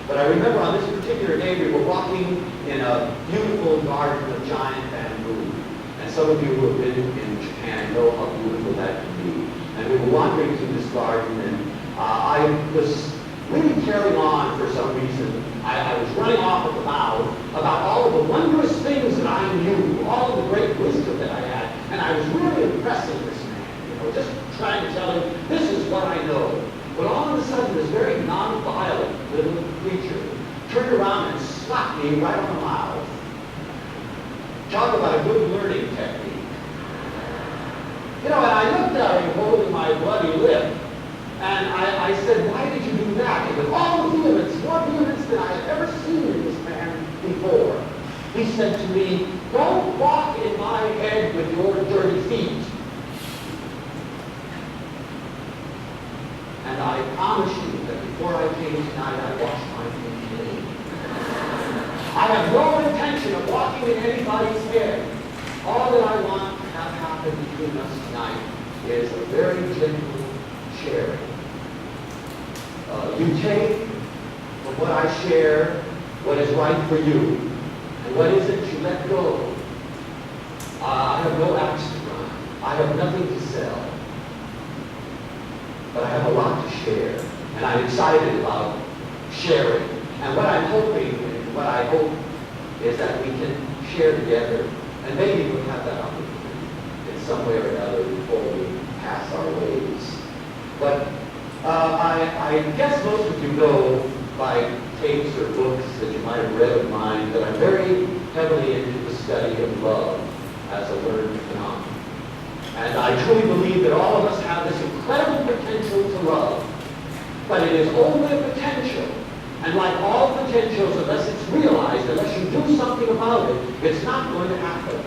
But I remember on this particular day, we were walking in a beautiful garden of giant bamboo. And some of you who have been in Japan know how beautiful that can be. And we were wandering through this garden, and I was really carrying on for some reason. I was running off at the mouth about all of the wondrous things that I knew, all of the great wisdom that I had, and I was really impressing this man, just trying to tell him, this is what I know. But all of a sudden, this very non-violent little creature turned around and slapped me right on the mouth. Talk about a good learning technique. And I looked at him holding my bloody lip, and I said, why did you do that? And with all the vehemence, more vehemence than I had ever seen in this man before, he said to me, don't walk in my head with your dirty feet. And I promise you that before I came tonight, I washed my feet clean. I have no intention of walking in anybody's head. All that I want to have happen between us tonight is a very gentle sharing. You take from what I share what is right for you, and what isn't, you let go. I have no axe to grind. I have nothing to sell. But I have a lot to share, and I'm excited about sharing. And what I'm hoping, and what I hope, is that we can share together, and maybe we'll have that opportunity in some way or another before we pass our ways. But I guess most of you know by tapes or books that you might have read of mine that I'm very heavily into the study of love as a learned phenomenon. And I truly believe that all of us have this incredible potential to love. But it is only a potential. And like all potentials, unless it's realized, unless you do something about it, it's not going to happen.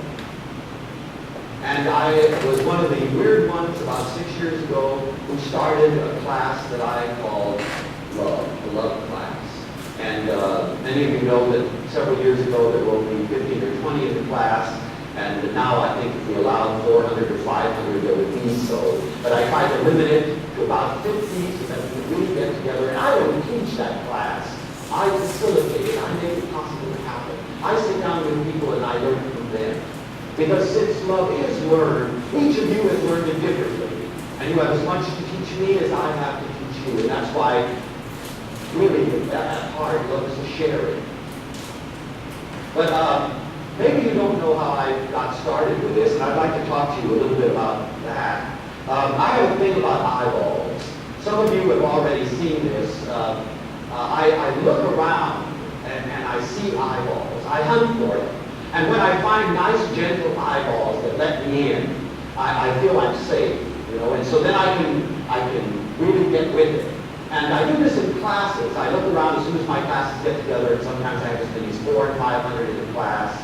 And I was one of the weird ones about 6 years ago who started a class that I called Love, the Love class. And many of you know that several years ago there were only 15 or 20 in the class. And now I think if we allowed 400 or 500, there would be so. But I tried to limit it to about 50 so that we could really get together. And I don't teach that class. I facilitate it. I make it possible to happen. I sit down with people and I learn from them. Because since love is learned, each of you has learned it differently. And you have as much to teach me as I have to teach you. And that's why, really, at heart, love is a sharing. But maybe you don't know how I got started with this, and I'd like to talk to you a little bit about that. I have a thing about eyeballs. Some of you have already seen this. I look around and I see eyeballs. I hunt for them. And when I find nice, gentle eyeballs that let me in, I feel I'm safe, and so then I can really get with it. And I do this in classes. I look around as soon as my classes get together, and sometimes I have as many as 400 and 500 in the class.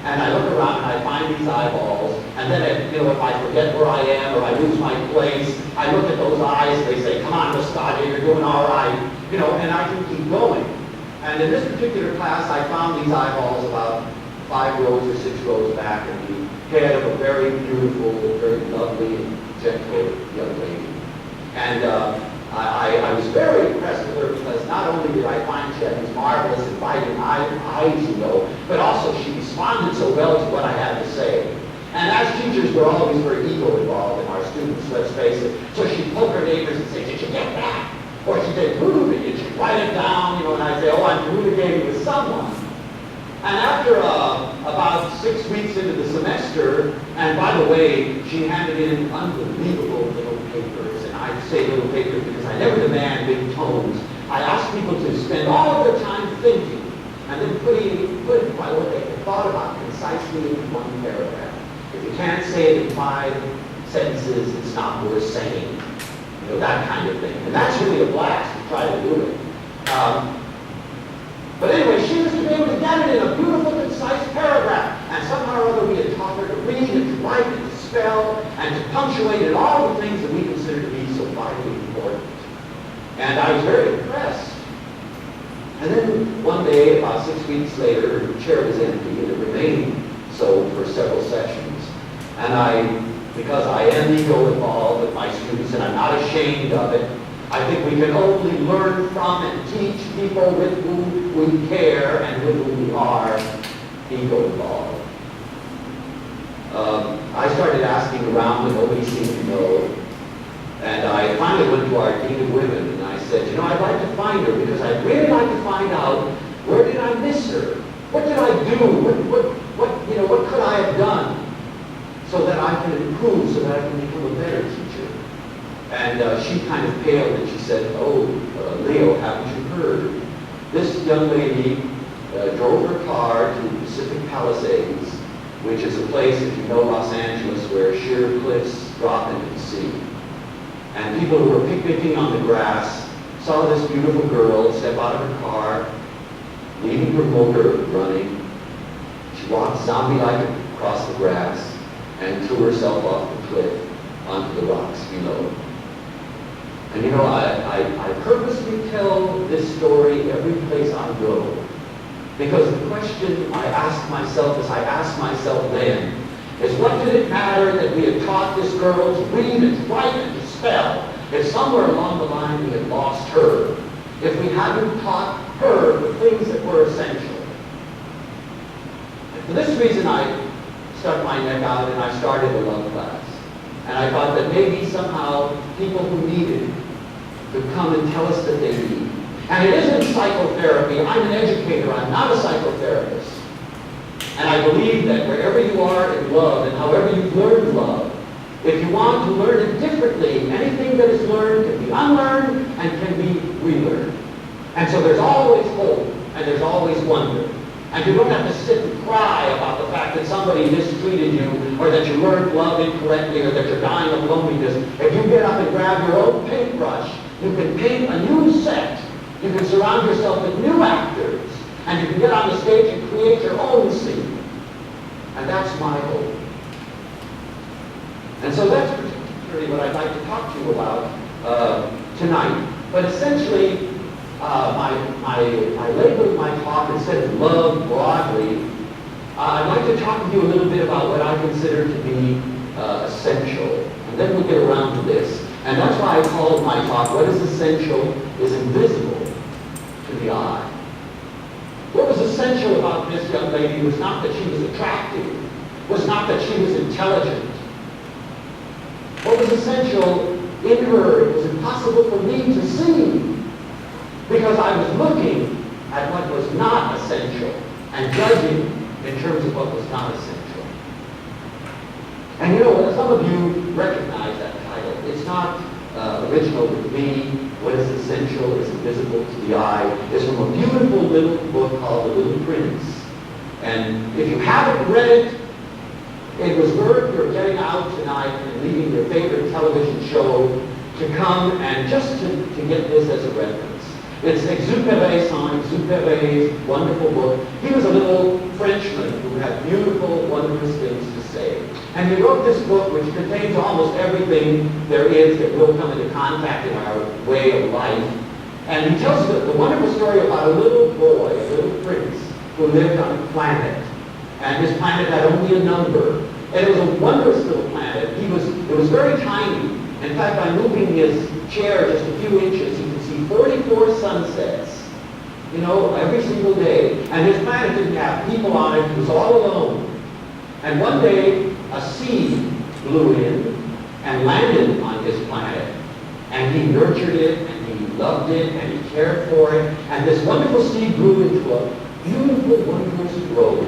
And I look around and I find these eyeballs, and then if I forget where I am or I lose my place, I look at those eyes and they say, come on, Muscadia, you're doing all right, and I can keep going. And in this particular class, I found these eyeballs about 5 rows or 6 rows back in the head of a very beautiful, very lovely, and gentle young lady. And I was very impressed with her because not only did I find she had these marvelous, inviting eyes, but also she responded so well to what I had to say. And as teachers, we're always very ego involved in our students, let's face it. So she'd poke her neighbors and say, did you get that? Or she'd say, moving, and she'd write it down, and I'd say, oh, I'm communicating with someone. And after about 6 weeks into the semester, and by the way, she handed in unbelievable little papers, and I say little papers because I never demand big tomes. I ask people to spend all of their time thinking, and then putting by what they had thought about concisely in one paragraph. If you can't say it in 5 sentences, it's not worth saying. That kind of thing. And that's really a blast to try to do it. But anyway, she was to be able to get it in a beautiful, concise paragraph. And somehow or other we had taught her to read and to write and to spell and to punctuate and all the things that we consider to be so vitally important. And I was very impressed. And then one day, about 6 weeks later, her chair was empty and it remained so for several sessions. And because I am ego involved with my students and I'm not ashamed of it, I think we can only learn from and teach people with whom we care and with whom we are ego involved. I started asking around and nobody seemed to know. And I finally went to our Dean of Women and I said, you know, I'd like to find her because I'd really like to find out where did I miss her? What did I do? What could I have done so that I can improve, so that I can become a better teacher? And she kind of paled and she said, oh, Leo, haven't you heard? This young lady drove her car to Pacific Palisades, which is a place, if you know Los Angeles, where sheer cliffs drop into the sea. And people who were picnicking on the grass saw this beautiful girl step out of her car, leaving her motor running. She walked zombie-like across the grass and threw herself off the cliff onto the rocks below. And you know, I purposely tell this story every place I go, because the question I ask myself, as I asked myself then, is what did it matter that we had taught this girl to read and to write and to spell, if somewhere along the line we had lost her, if we hadn't taught her the things that were essential? And for this reason, I stuck my neck out and I started a love class. And I thought that maybe somehow people who needed could come and tell us that they need. And it isn't psychotherapy. I'm an educator. I'm not a psychotherapist. And I believe that wherever you are in love and however you've learned love, if you want to learn it differently, anything that is learned can be unlearned and can be relearned. And so there's always hope and there's always wonder. And you don't have to sit and cry about the fact that somebody mistreated you or that you learned love incorrectly or that you're dying of loneliness. If you get up and grab your own paintbrush, you can paint a new set. You can surround yourself with new actors. And you can get on the stage and create your own scene. And that's my hope. And so that's particularly what I'd like to talk to you about tonight. But essentially, I labeled my talk, instead of love broadly, I'd like to talk with you a little bit about what I consider to be essential. And then we'll get around to this. And that's why I called my talk, What is Essential is Invisible to the Eye. What was essential about this young lady was not that she was attractive, was not that she was intelligent. What was essential in her, it was impossible for me to see, because I was looking at what was not essential and judging in terms of what was not essential. And you know, some of you recognize that title. It's not original with me. What is essential is invisible to the eye. It's from a beautiful little book called The Little Prince. And if you haven't read it, it was worth your getting out tonight and leaving your favorite television show to come and just to get this as a reference. It's Exupéry, Saint-Exupéry's wonderful book. He was a little Frenchman who had beautiful, wondrous things to say. And he wrote this book which contains almost everything there is that we'll come into contact in our way of life. And he tells the wonderful story about a little boy, a little prince, who lived on a planet. And his planet had only a number. And it was a wondrous little planet. It was very tiny. In fact, by moving his chair just a few inches, he could see 44 sunsets, you know, every single day. And his planet didn't have people on it. He was all alone. And one day, a seed blew in and landed on his planet. And he nurtured it, and he loved it, and he cared for it. And this wonderful seed grew into a beautiful, wondrous rose.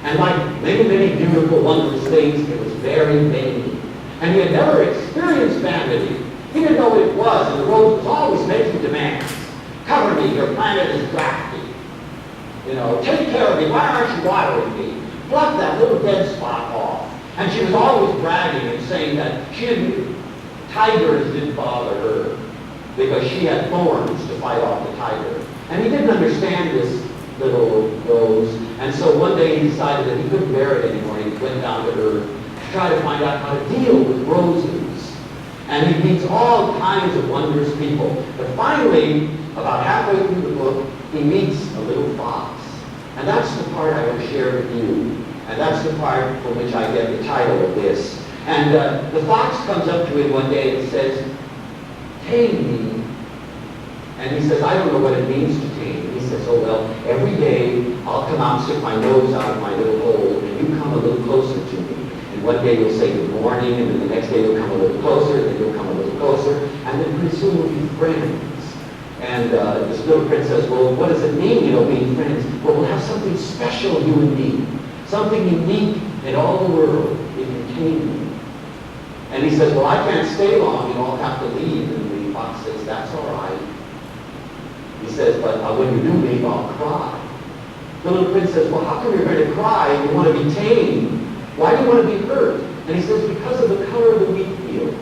And like many, many beautiful, wondrous things, it was very vain. And he had never experienced vanity. He didn't know what it was, and the rose was always making demands. Cover me, your planet is drafty. You know, take care of me, why aren't you watering me? Pluck that little dead spot off. And she was always bragging and saying that tigers didn't bother her because she had thorns to fight off the tiger. And he didn't understand this little rose. And so one day he decided that he couldn't bear it anymore. He went down to Earth to try to find out how to deal with roses. And he meets all kinds of wondrous people. But finally, about halfway through the book, he meets a little fox. And that's the part I want to share with you. And that's the part from which I get the title of this. And the fox comes up to him one day and says, "Tame me." And he says, "I don't know what it means to tame." He says, "Oh, well, every day I'll come out and stick my nose out of my little hole, and you come a little closer to me. one day you'll say good morning, and then the next day you'll come a little closer, and then you'll come a little closer, and then pretty soon we'll be friends. And this little prince says, well, what does it mean, being friends? Well, we'll have something special, you and me. Something unique in all the world. It can tame you. And he says, well, I can't stay long, I'll have to leave. And the fox says, that's all right. He says, but when you do leave, I'll cry. The little prince says, well, how come you're going to cry and you want to be tamed? Why do you want to be hurt? And he says, because of the color of the wheat fields.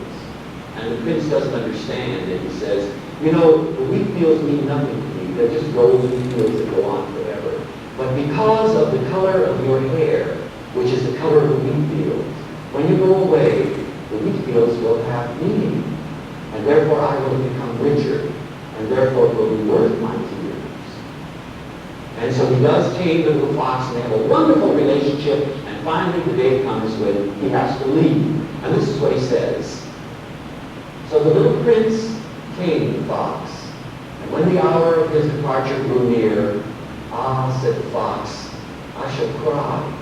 And the prince doesn't understand, and he says, the wheat fields mean nothing to me. They're just rolling fields that go on forever. But because of the color of your hair, which is the color of the wheat fields, when you go away, the wheat fields will have meaning. And therefore I will become richer, and therefore it will be worth my tears. And so he does tame the little fox, and they have a wonderful relationship, and finally the day comes when he has to leave. And this is what he says. So the little prince tamed the fox, and when the hour of his departure grew near, ah, said the fox, I shall cry.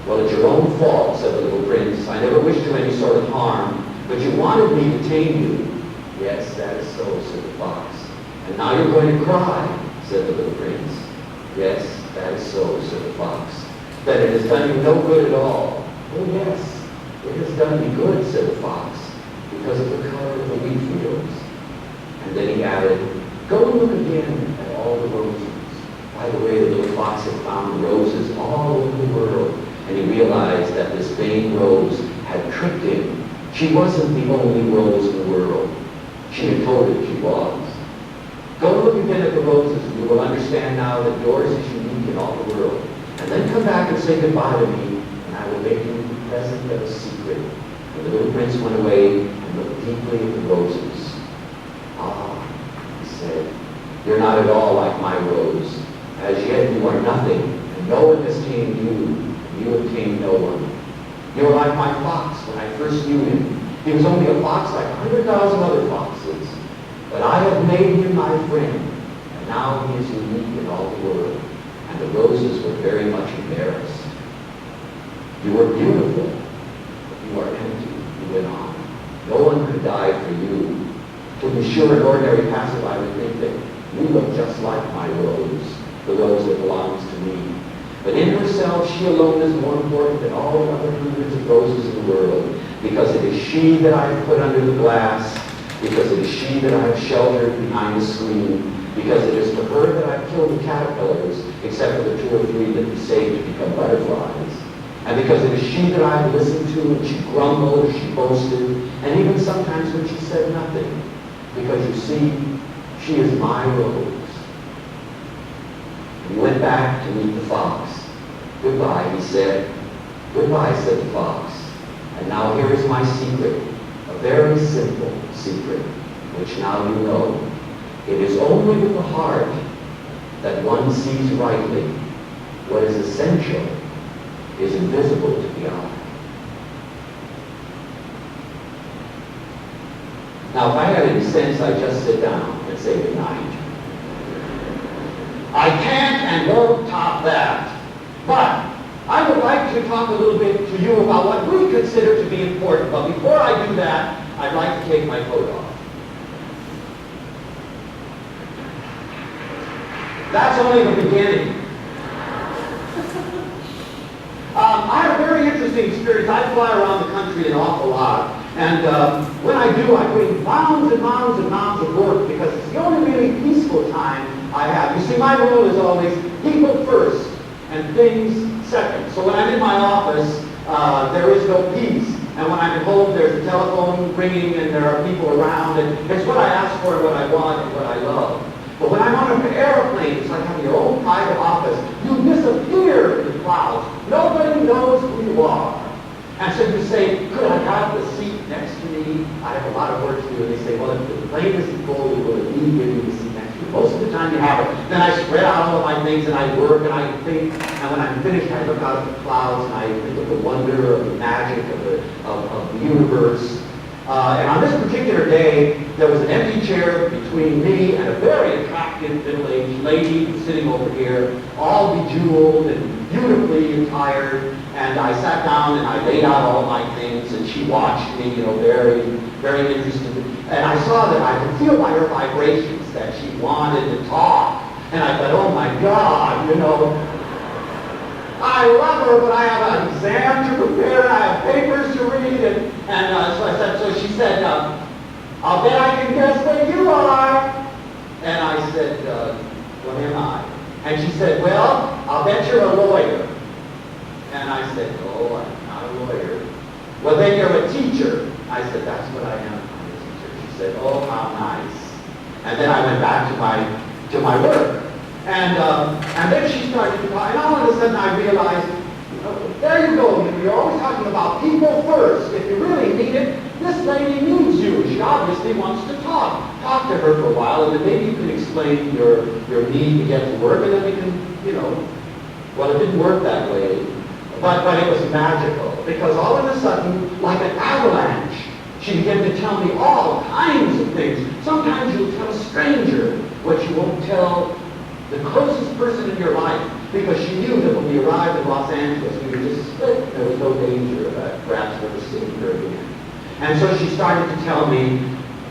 Well, it's your own fault, said the little prince. I never wished you any sort of harm, but you wanted me to tame you. Yes, that is so, said the fox. And now you're going to cry, said the little prince. Yes, that is so, said the fox. That it has done you no good at all. Oh, yes, it has done me good, said the fox, because of the color of the wheat fields. And then he added, go and look again at all the roses. By the way, the little fox had found roses all over the world, and he realized that this vain rose had tricked him. She wasn't the only rose in the world. She had told him she was. Go and look again at the roses, and you will understand now that yours is unique in all the world. And then come back and say goodbye to me, and I will make you the present of a secret. And the little prince went away and looked deeply at the roses. Ah, he said, you're not at all like my rose. As yet you are nothing, and no one has tamed you, and you have tamed no one. You are like my fox when I first knew him. He was only a fox like 100,000 other foxes. But I have made him my friend, and now he is unique in all the world. And the roses were very much embarrassed. You are beautiful, but you are empty, he went on. No one could die for you. To be sure, an ordinary passerby would think that you look just like my rose, the rose that belongs to me. But in herself, she alone is more important than all the other hundreds of roses in the world, because it is she that I have put under the glass, because it is she that I have sheltered behind the screen, because it is for her that I've killed the caterpillars, except for the 2 or 3 that we saved to become butterflies. And because it is she that I have listened to when she grumbled or she boasted, and even sometimes when she said nothing. Because you see, she is my rose. He went back to meet the fox. Goodbye, he said. Goodbye, said the fox. And now here is my secret, a very simple secret, which now you know. It is only with the heart that one sees rightly. What is essential is invisible to the eye. Now, if I had any sense, I'd just sit down and say goodnight. I can't and won't top that. But I would like to talk a little bit to you about what we consider to be important. But before I do that, I'd like to take my coat off. That's only the beginning. I have a very interesting experience. I fly around the country an awful lot. And when I do, I bring mounds and mounds and mounds of work because it's the only really peaceful time I have. You see, my rule is always people first and things second. So when I'm in my office, there is no peace. And when I'm at home, there's a telephone ringing and there are people around. And it's what I ask for and what I want and what I love. But when I'm on an airplane, it's like having your own private office. You disappear in the clouds. Nobody knows who you are. And so you say, could I have the seat next to me? I have a lot of work to do. And they say, well, if the plane isn't full, we will indeed give you the seat next to you. Most of the time you have it. Then I spread out all of my things and I work and I think. And when I'm finished, I look out at the clouds and I think of the wonder of the magic of the universe. And on this particular day, there was an empty chair between me and a very attractive middle-aged lady sitting over here, all bejeweled and beautifully attired. And I sat down and I laid out all my things, and she watched me, very, very interested. And I saw that I could feel by her vibrations that she wanted to talk. And I thought, oh my God, I love her, but I have an exam to prepare, and I have papers to read. So she said, I'll bet I can guess what you are. And I said, what am I? And she said, well, I'll bet you're a lawyer. And I said, oh, I'm not a lawyer. Well, then you're a teacher. I said, that's what I am, I'm a teacher. She said, oh, how nice. And then I went back to my work. And then she started to talk, and all of a sudden I realized, there you go, you're always talking about people first. If you really need it, this lady needs you. She obviously wants to talk. Talk to her for a while, and then maybe you can explain your need to get to work, and then we can, well, it didn't work that way. But it was magical, because all of a sudden, like an avalanche, she began to tell me all kinds of things. Sometimes you'll tell a stranger what you won't tell the closest person in your life, because she knew that when we arrived in Los Angeles, we were just split. There was no danger of perhaps never seeing her again. And so she started to tell me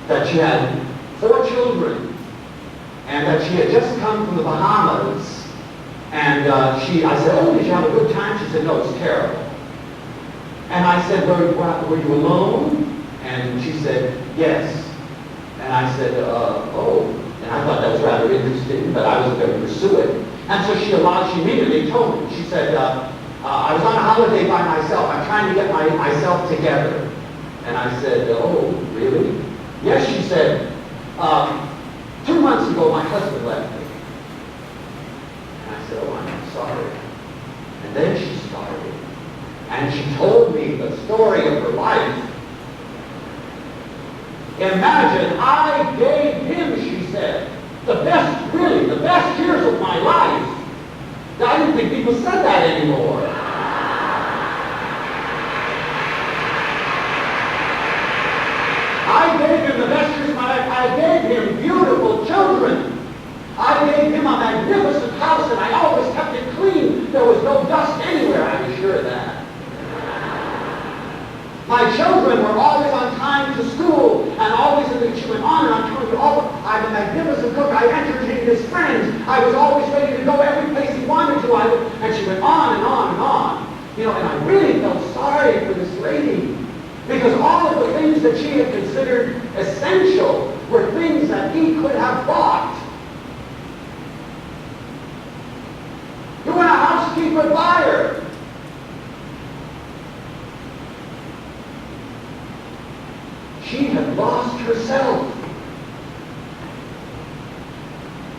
that she had 4 children, and that she had just come from the Bahamas. And I said, oh, did you have a good time? She said, no, it's terrible. And I said, were you alone? And she said, yes. And I said, oh. And I thought that was rather interesting, but I wasn't going to pursue it. And so she immediately told me. She said, I was on a holiday by myself. I'm trying to get myself together. And I said, oh, really? Yes, she said, 2 months ago, my husband left me. I said, oh, I'm sorry. And then she started. And she told me the story of her life. Imagine, I gave him, she said, the best years of my life. I didn't think people said that anymore. I gave him the best years of my life. I gave him beautiful children. I gave him a magnificent house, and I always kept it clean. There was no dust anywhere, I was sure of that. My children were always on time to school, and always, she went on and on, telling me, oh, I'm a magnificent cook. I entertained his friends. I was always ready to go every place he wanted to. And she went on and on and on. And I really felt sorry for this lady, because all of the things that she had considered essential were things that he could have bought. You want a housekeeper, buyer. She had lost herself.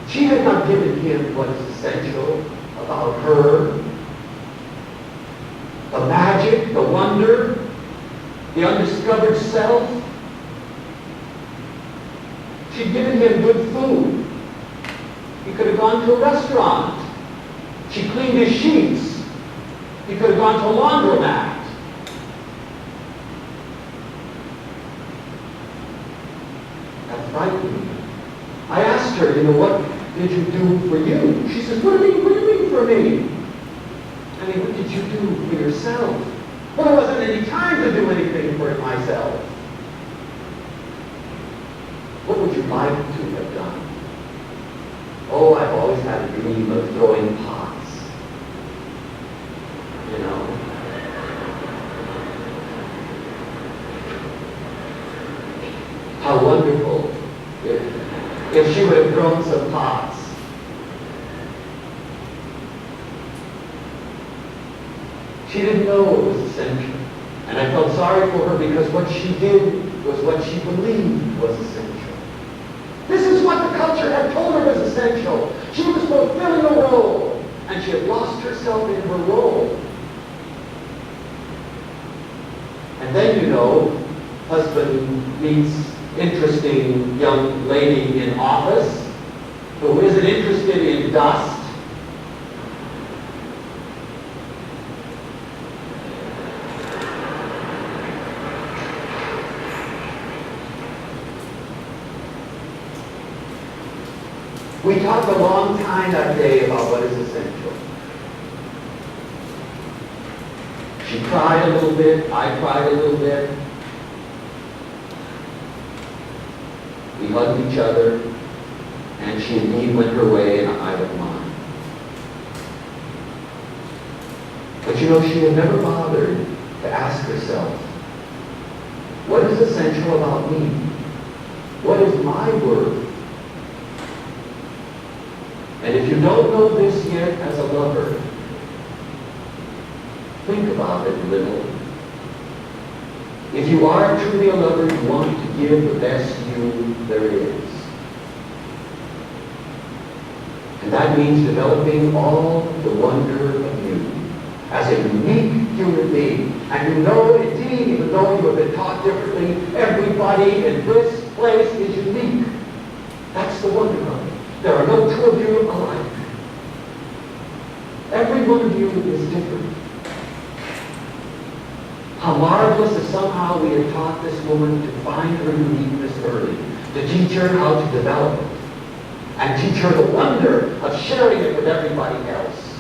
She had not given him what is essential about her. The magic, the wonder, the undiscovered self. She'd given him good food. He could have gone to a restaurant. She cleaned his sheets. He could have gone to a laundromat. That frightened me. I asked her, what did you do for you? She says, what do you mean for me? I mean, what did you do for yourself? Well, there wasn't any time to do anything for myself. What would you like to have done? Oh, I've always had a dream of throwing pots. How wonderful if she would have thrown some pots. She didn't know it was essential. And I felt sorry for her, because what she did was what she believed was essential. This is what the culture had told her was essential. She was fulfilling a role, and she had lost herself in her role. And then, husband meets interesting young lady in office who isn't interested in dust. We talked a long time that day about what is essential. She cried a little bit, I cried a little bit. We hugged each other, and she indeed went her way and I went mine. But you know, she had never bothered to ask herself, what is essential about me? What is my worth? And if you don't know this yet as a lover, think about it a little. If you are truly a lover, you want to give the best you there is. And that means developing all the wonder of you as a unique human being. And you know, indeed, even though you have been taught differently, everybody in this place is unique. That's the wonder of it. There are no two of you alike. Every one of you is different. How marvelous if somehow we had taught this woman to find her uniqueness early, to teach her how to develop it, and teach her the wonder of sharing it with everybody else.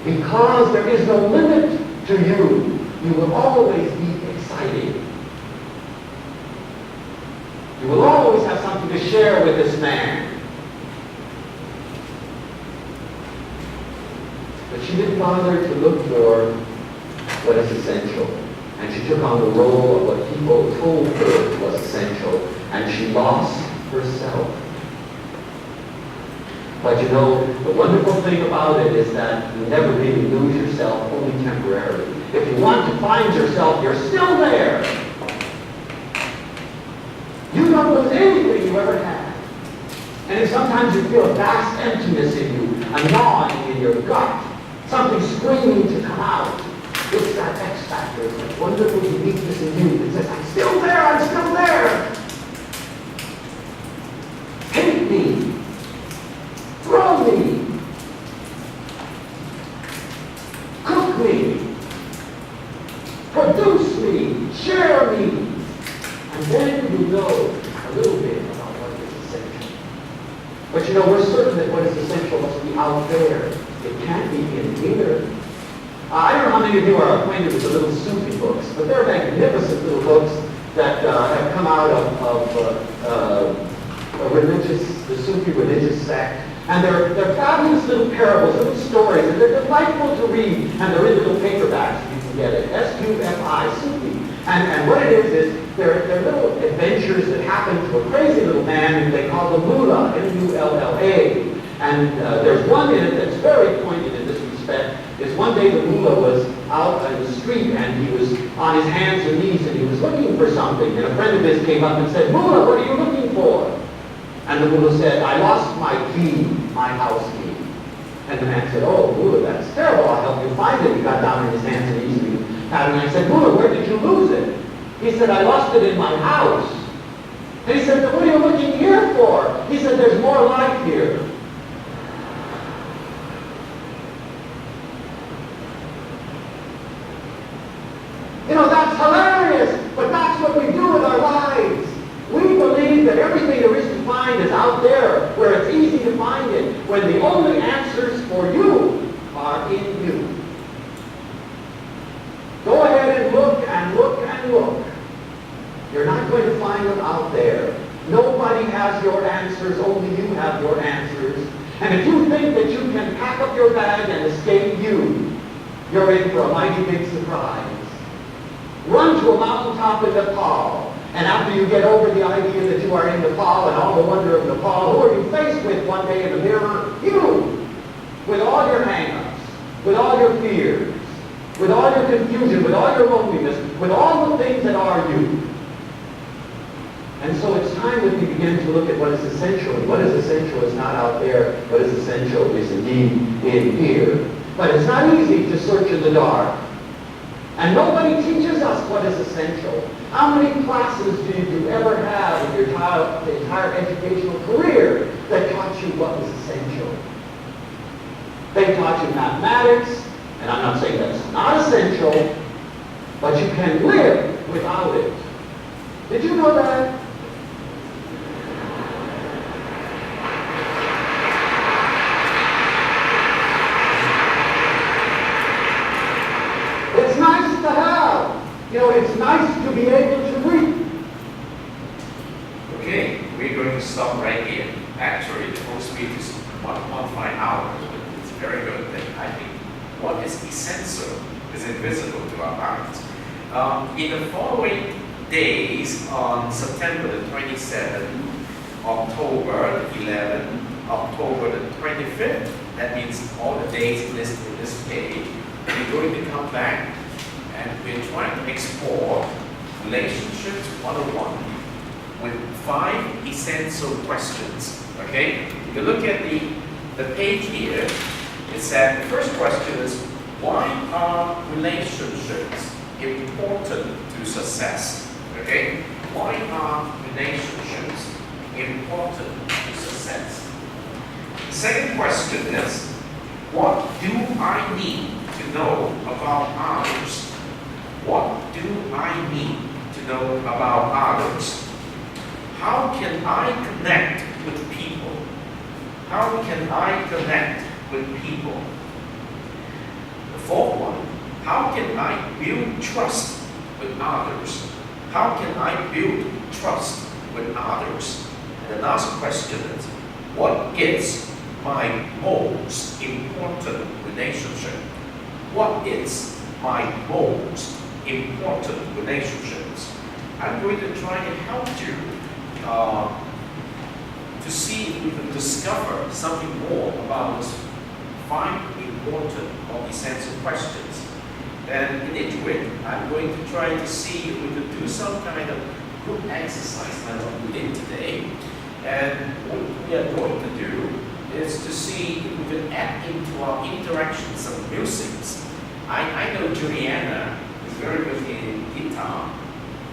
Because there is no limit to you, you will always be exciting. You will always have something to share with this man. But she didn't bother to look for what is essential. And she took on the role of what people told her was essential. And she lost herself. But you know, the wonderful thing about it is that you never really lose yourself, only temporarily. If you want to find yourself, you're still there. You don't lose anything you ever had. And if sometimes you feel a vast emptiness in you, a gnawing in your gut, something screaming to come out, it's that X factor, it's that wonderful uniqueness in you that says, I'm still there, I'm still there. Hate me. Throw me. Cook me. Produce me. Share me. And then you know a little bit about what is essential. But you know, we're certain that what is essential must be out there. It can't be in here. I don't know how many of you are acquainted with the little Sufi books, but they're magnificent little books that have come out of the Sufi religious sect. And they're fabulous little parables, little stories, and they're delightful to read. And they're in little paperbacks, you can get it. S-U-F-I, Sufi. And what it is they're little adventures that happen to a crazy little man who they call the Mullah, M-U-L-L-A. And there's one in it that's very pointed in this respect. Is one day the Mullah was out on the street and he was on his hands and knees and he was looking for something. And a friend of his came up and said, Mullah, what are you looking for? And the Mullah said, I lost my key, my house key. And the man said, oh, Mullah, that's terrible. I'll help you find it. He got down on his hands and knees and he had it. And I said, Mullah, where did you lose it? He said, I lost it in my house. And he said, what are you looking here for? He said, there's more life here. You know, that's hilarious, but that's what we do with our lives. We believe that everything there is to find is out there, where it's easy to find it, when the only answers for you are in you. Go ahead and look and look and look. You're not going to find them out there. Nobody has your answers, only you have your answers. And if you think that you can pack up your bag and escape you, you're in for a mighty big surprise. Run to a mountaintop in Nepal, and after you get over the idea that you are in Nepal and all the wonder of Nepal, who are you faced with one day in the mirror? You! With all your hang-ups, with all your fears, with all your confusion, with all your loneliness, with all the things that are you. And so it's time that we begin to look at what is essential. And what is essential is not out there. What is essential is indeed in here. But it's not easy to search in the dark. And nobody teaches us what is essential. How many classes did you ever have in your entire educational career that taught you what was essential? They taught you mathematics, and I'm not saying that's not essential, but you can live without it. Did you know that? In the following days, on September the 27th, October the 11th, October the 25th, that means all the dates listed in this page, we're going to come back and we're trying to explore Relationships 101 with 5 essential questions. Okay? If you look at the page here, it said the first question is, why are relationships important to success? Okay? Why are relationships important to success? The second question is, what do I need to know about others? What do I need to know about others? How can I connect with people? How can I connect with people? The fourth one, how can I build trust with others? How can I build trust with others? And the last question is, what is my most important relationship? What is my most important relationships? I'm going to try to help you to see if we can discover something more about those 5 important or essential questions. And in each week, I'm going to try to see if we can do some kind of group exercise like what we did today. And what we are going to do is to see if we can add into our interaction some musics. I know Juliana is very good in guitar,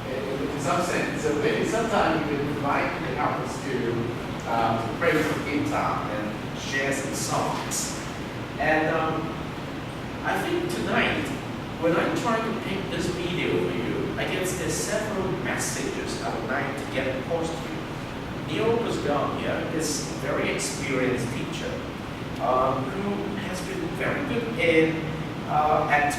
in some sense. So maybe sometime you can invite the couples to play some guitar and share some songs. And I think tonight, when I try to pick this video for you, I guess there's several messages I would like to get across to you. Neil Pasgalia is a very experienced teacher who has been very good in at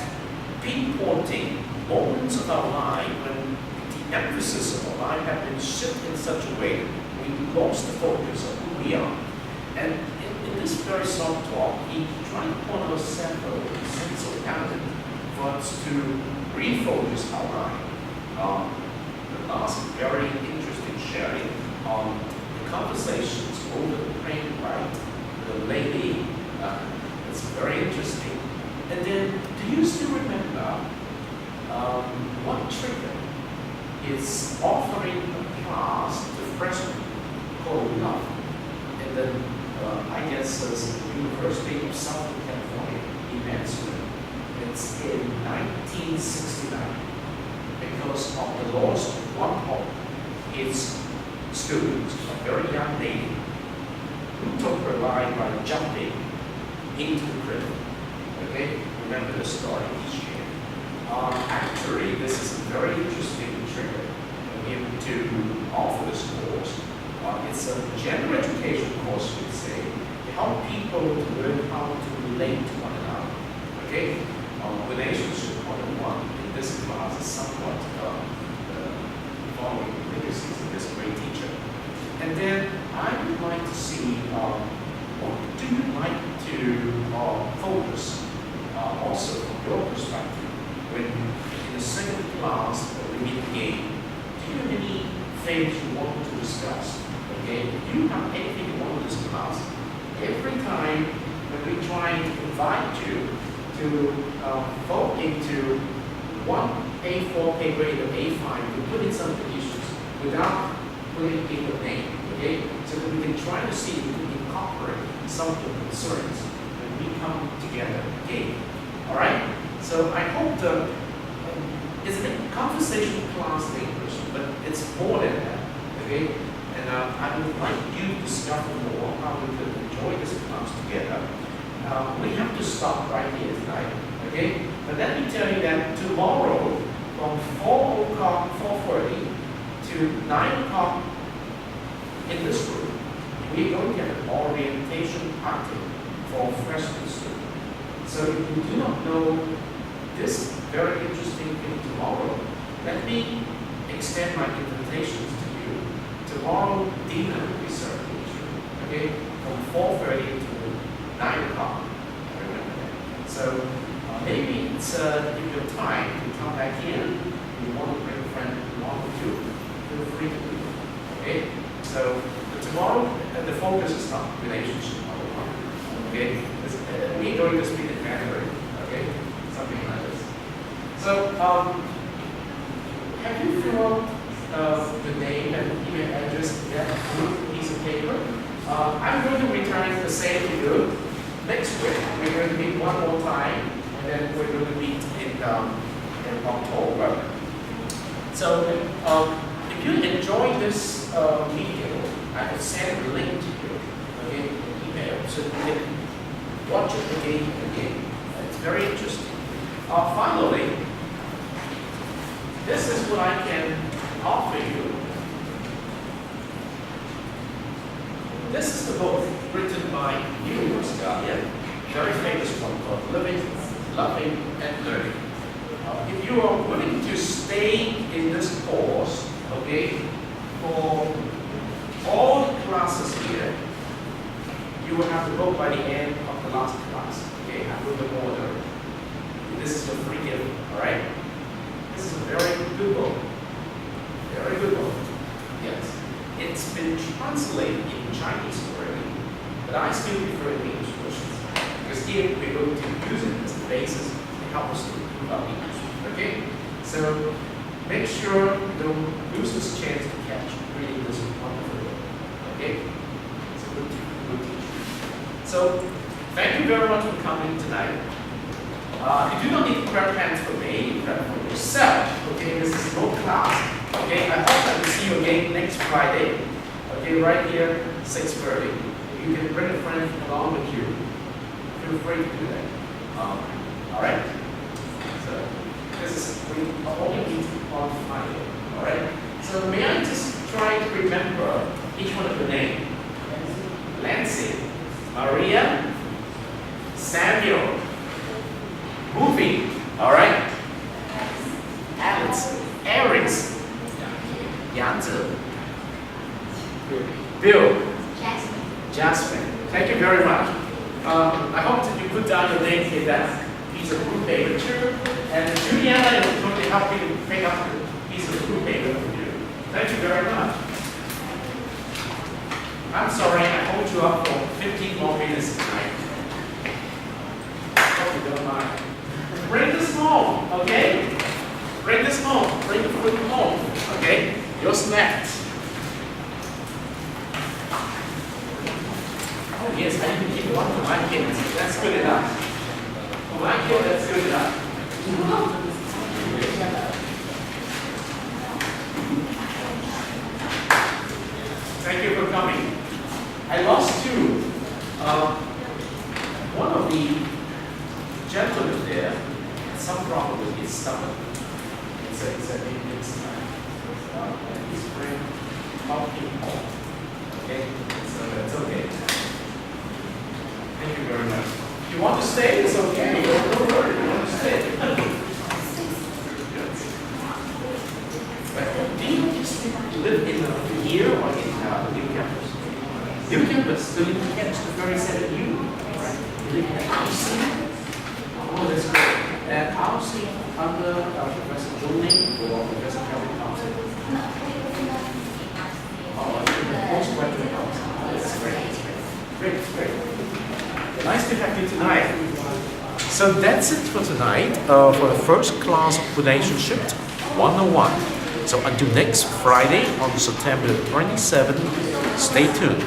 pinpointing moments of our life when the emphasis of our life have been shifted in such a way that we lost the focus of who we are. And in this very short talk, he tried to point out several essential elements for us to refocus our life. The last very interesting sharing on the conversations over the plane ride with a lady. It's very interesting. And then, do you still remember what trigger is offering a class to freshmen called Love? And then, I guess it's the University of Southern California in Mansfield. It's in 1969 because of the loss of one of its students, a very young lady, who took her life by jumping into the river. Okay, remember the story each year. Actually, this is a very interesting trigger for him to offer this course. It's a general education course, we'd say, to help people to learn how to relate to one another. Okay, relationship 101 in this class is somewhat following the legacies of this great teacher. And then I would like to see what do you like to focus also from your perspective when in the second class we meet again. Do you have any things you want to discuss? Okay, do you have anything you want to discuss? Every time when we try to invite you to vote into one A4 paper or A5 to put in some issues without putting in your name, okay? So that we can try to see if we can incorporate some of the concerns when we come together again. All right? So I hope it's a conversation class in English, but it's more than that, okay? And I would like you to discover more how we could enjoy this class together. We have to stop right here tonight, okay? But let me tell you that tomorrow from 4 o'clock, 4:30 to 9 o'clock in this room, we're going to have an orientation party for freshman students. So if you do not know this very interesting thing tomorrow, let me extend my invitations to you. Tomorrow, dinner will be served in this room, okay? From 4:30 to 9 o'clock. I remember that. So Maybe it's if your time to come back in, you want to bring a friend along with you, feel free to do it. Okay? So tomorrow, the focus is not relationship, number one. Okay? We're going to speak in Mandarin. Okay? Something like this. So, have you filled out the name and email address in that blue piece of paper? I'm going to return the same to you. Next week, we're going to meet one more time, and then we're going to meet in October. So, if you enjoy this video, I will send a link to you, okay, email, so you can watch it again and again. It's very interesting. Finally, this is what I can offer you. This is the book written by University Guardian, very famous one called Living, Loving, and Learning. If you are willing to stay in this course, okay, for all the classes here, you will have the book by the end of the last class. Okay, I put the order. This is your free gift, all right? This is a very good book. Very good book. Yes. It's been translated in Chinese already, but I still prefer the English version because here we're going to use it as the basis to help us to improve our English. Okay? So make sure you don't lose this chance to catch reading this wonderful book. Okay? It's a good teacher. So thank you very much for coming tonight. You do not need to prep pens for me, you prep for yourself. Okay, this is no class. Okay, I hope I will see you again next Friday. Okay, right here, 6:30. You can bring a friend along with you. Feel free to do that. All right. So this is we only meet on Friday. All right. So may I just try to remember each one of your names? Lancy, Maria, Samuel. Movie, all right? Alex, Aries, Yanzi, Bill, Jasmine. Thank you very much. I hope that you put down your name in that piece of blue paper too. And Juliana is going to help you to pick up the piece of blue paper for you. Thank you very much. I'm sorry I hold you up for 15 more minutes tonight. Hope you don't mind. Bring this home, okay? Bring this home. Bring the food home, okay? Your snacks. Oh yes, I even keep one for my kids. That's good enough. For my kid, that's good enough. Thank you for coming. I lost two. One of the gentlemen there had some problem with his stomach. It's his friend helped him home. Okay? So that's okay. Thank you very much. If you want to stay, it's okay. Don't worry, you want to stay. But do you just live in here or in the new campus? New campus, so you can catch the very set of you. Right? You live in the house. Oh, that's great. And I'll see under Professor Julie or Professor Kelvin Thompson. Oh, postgraduate Thompson. Oh, that's great. Great. Nice to have you tonight. So that's it for tonight for the first class of Relationships 101. So until next Friday on September 27th, stay tuned.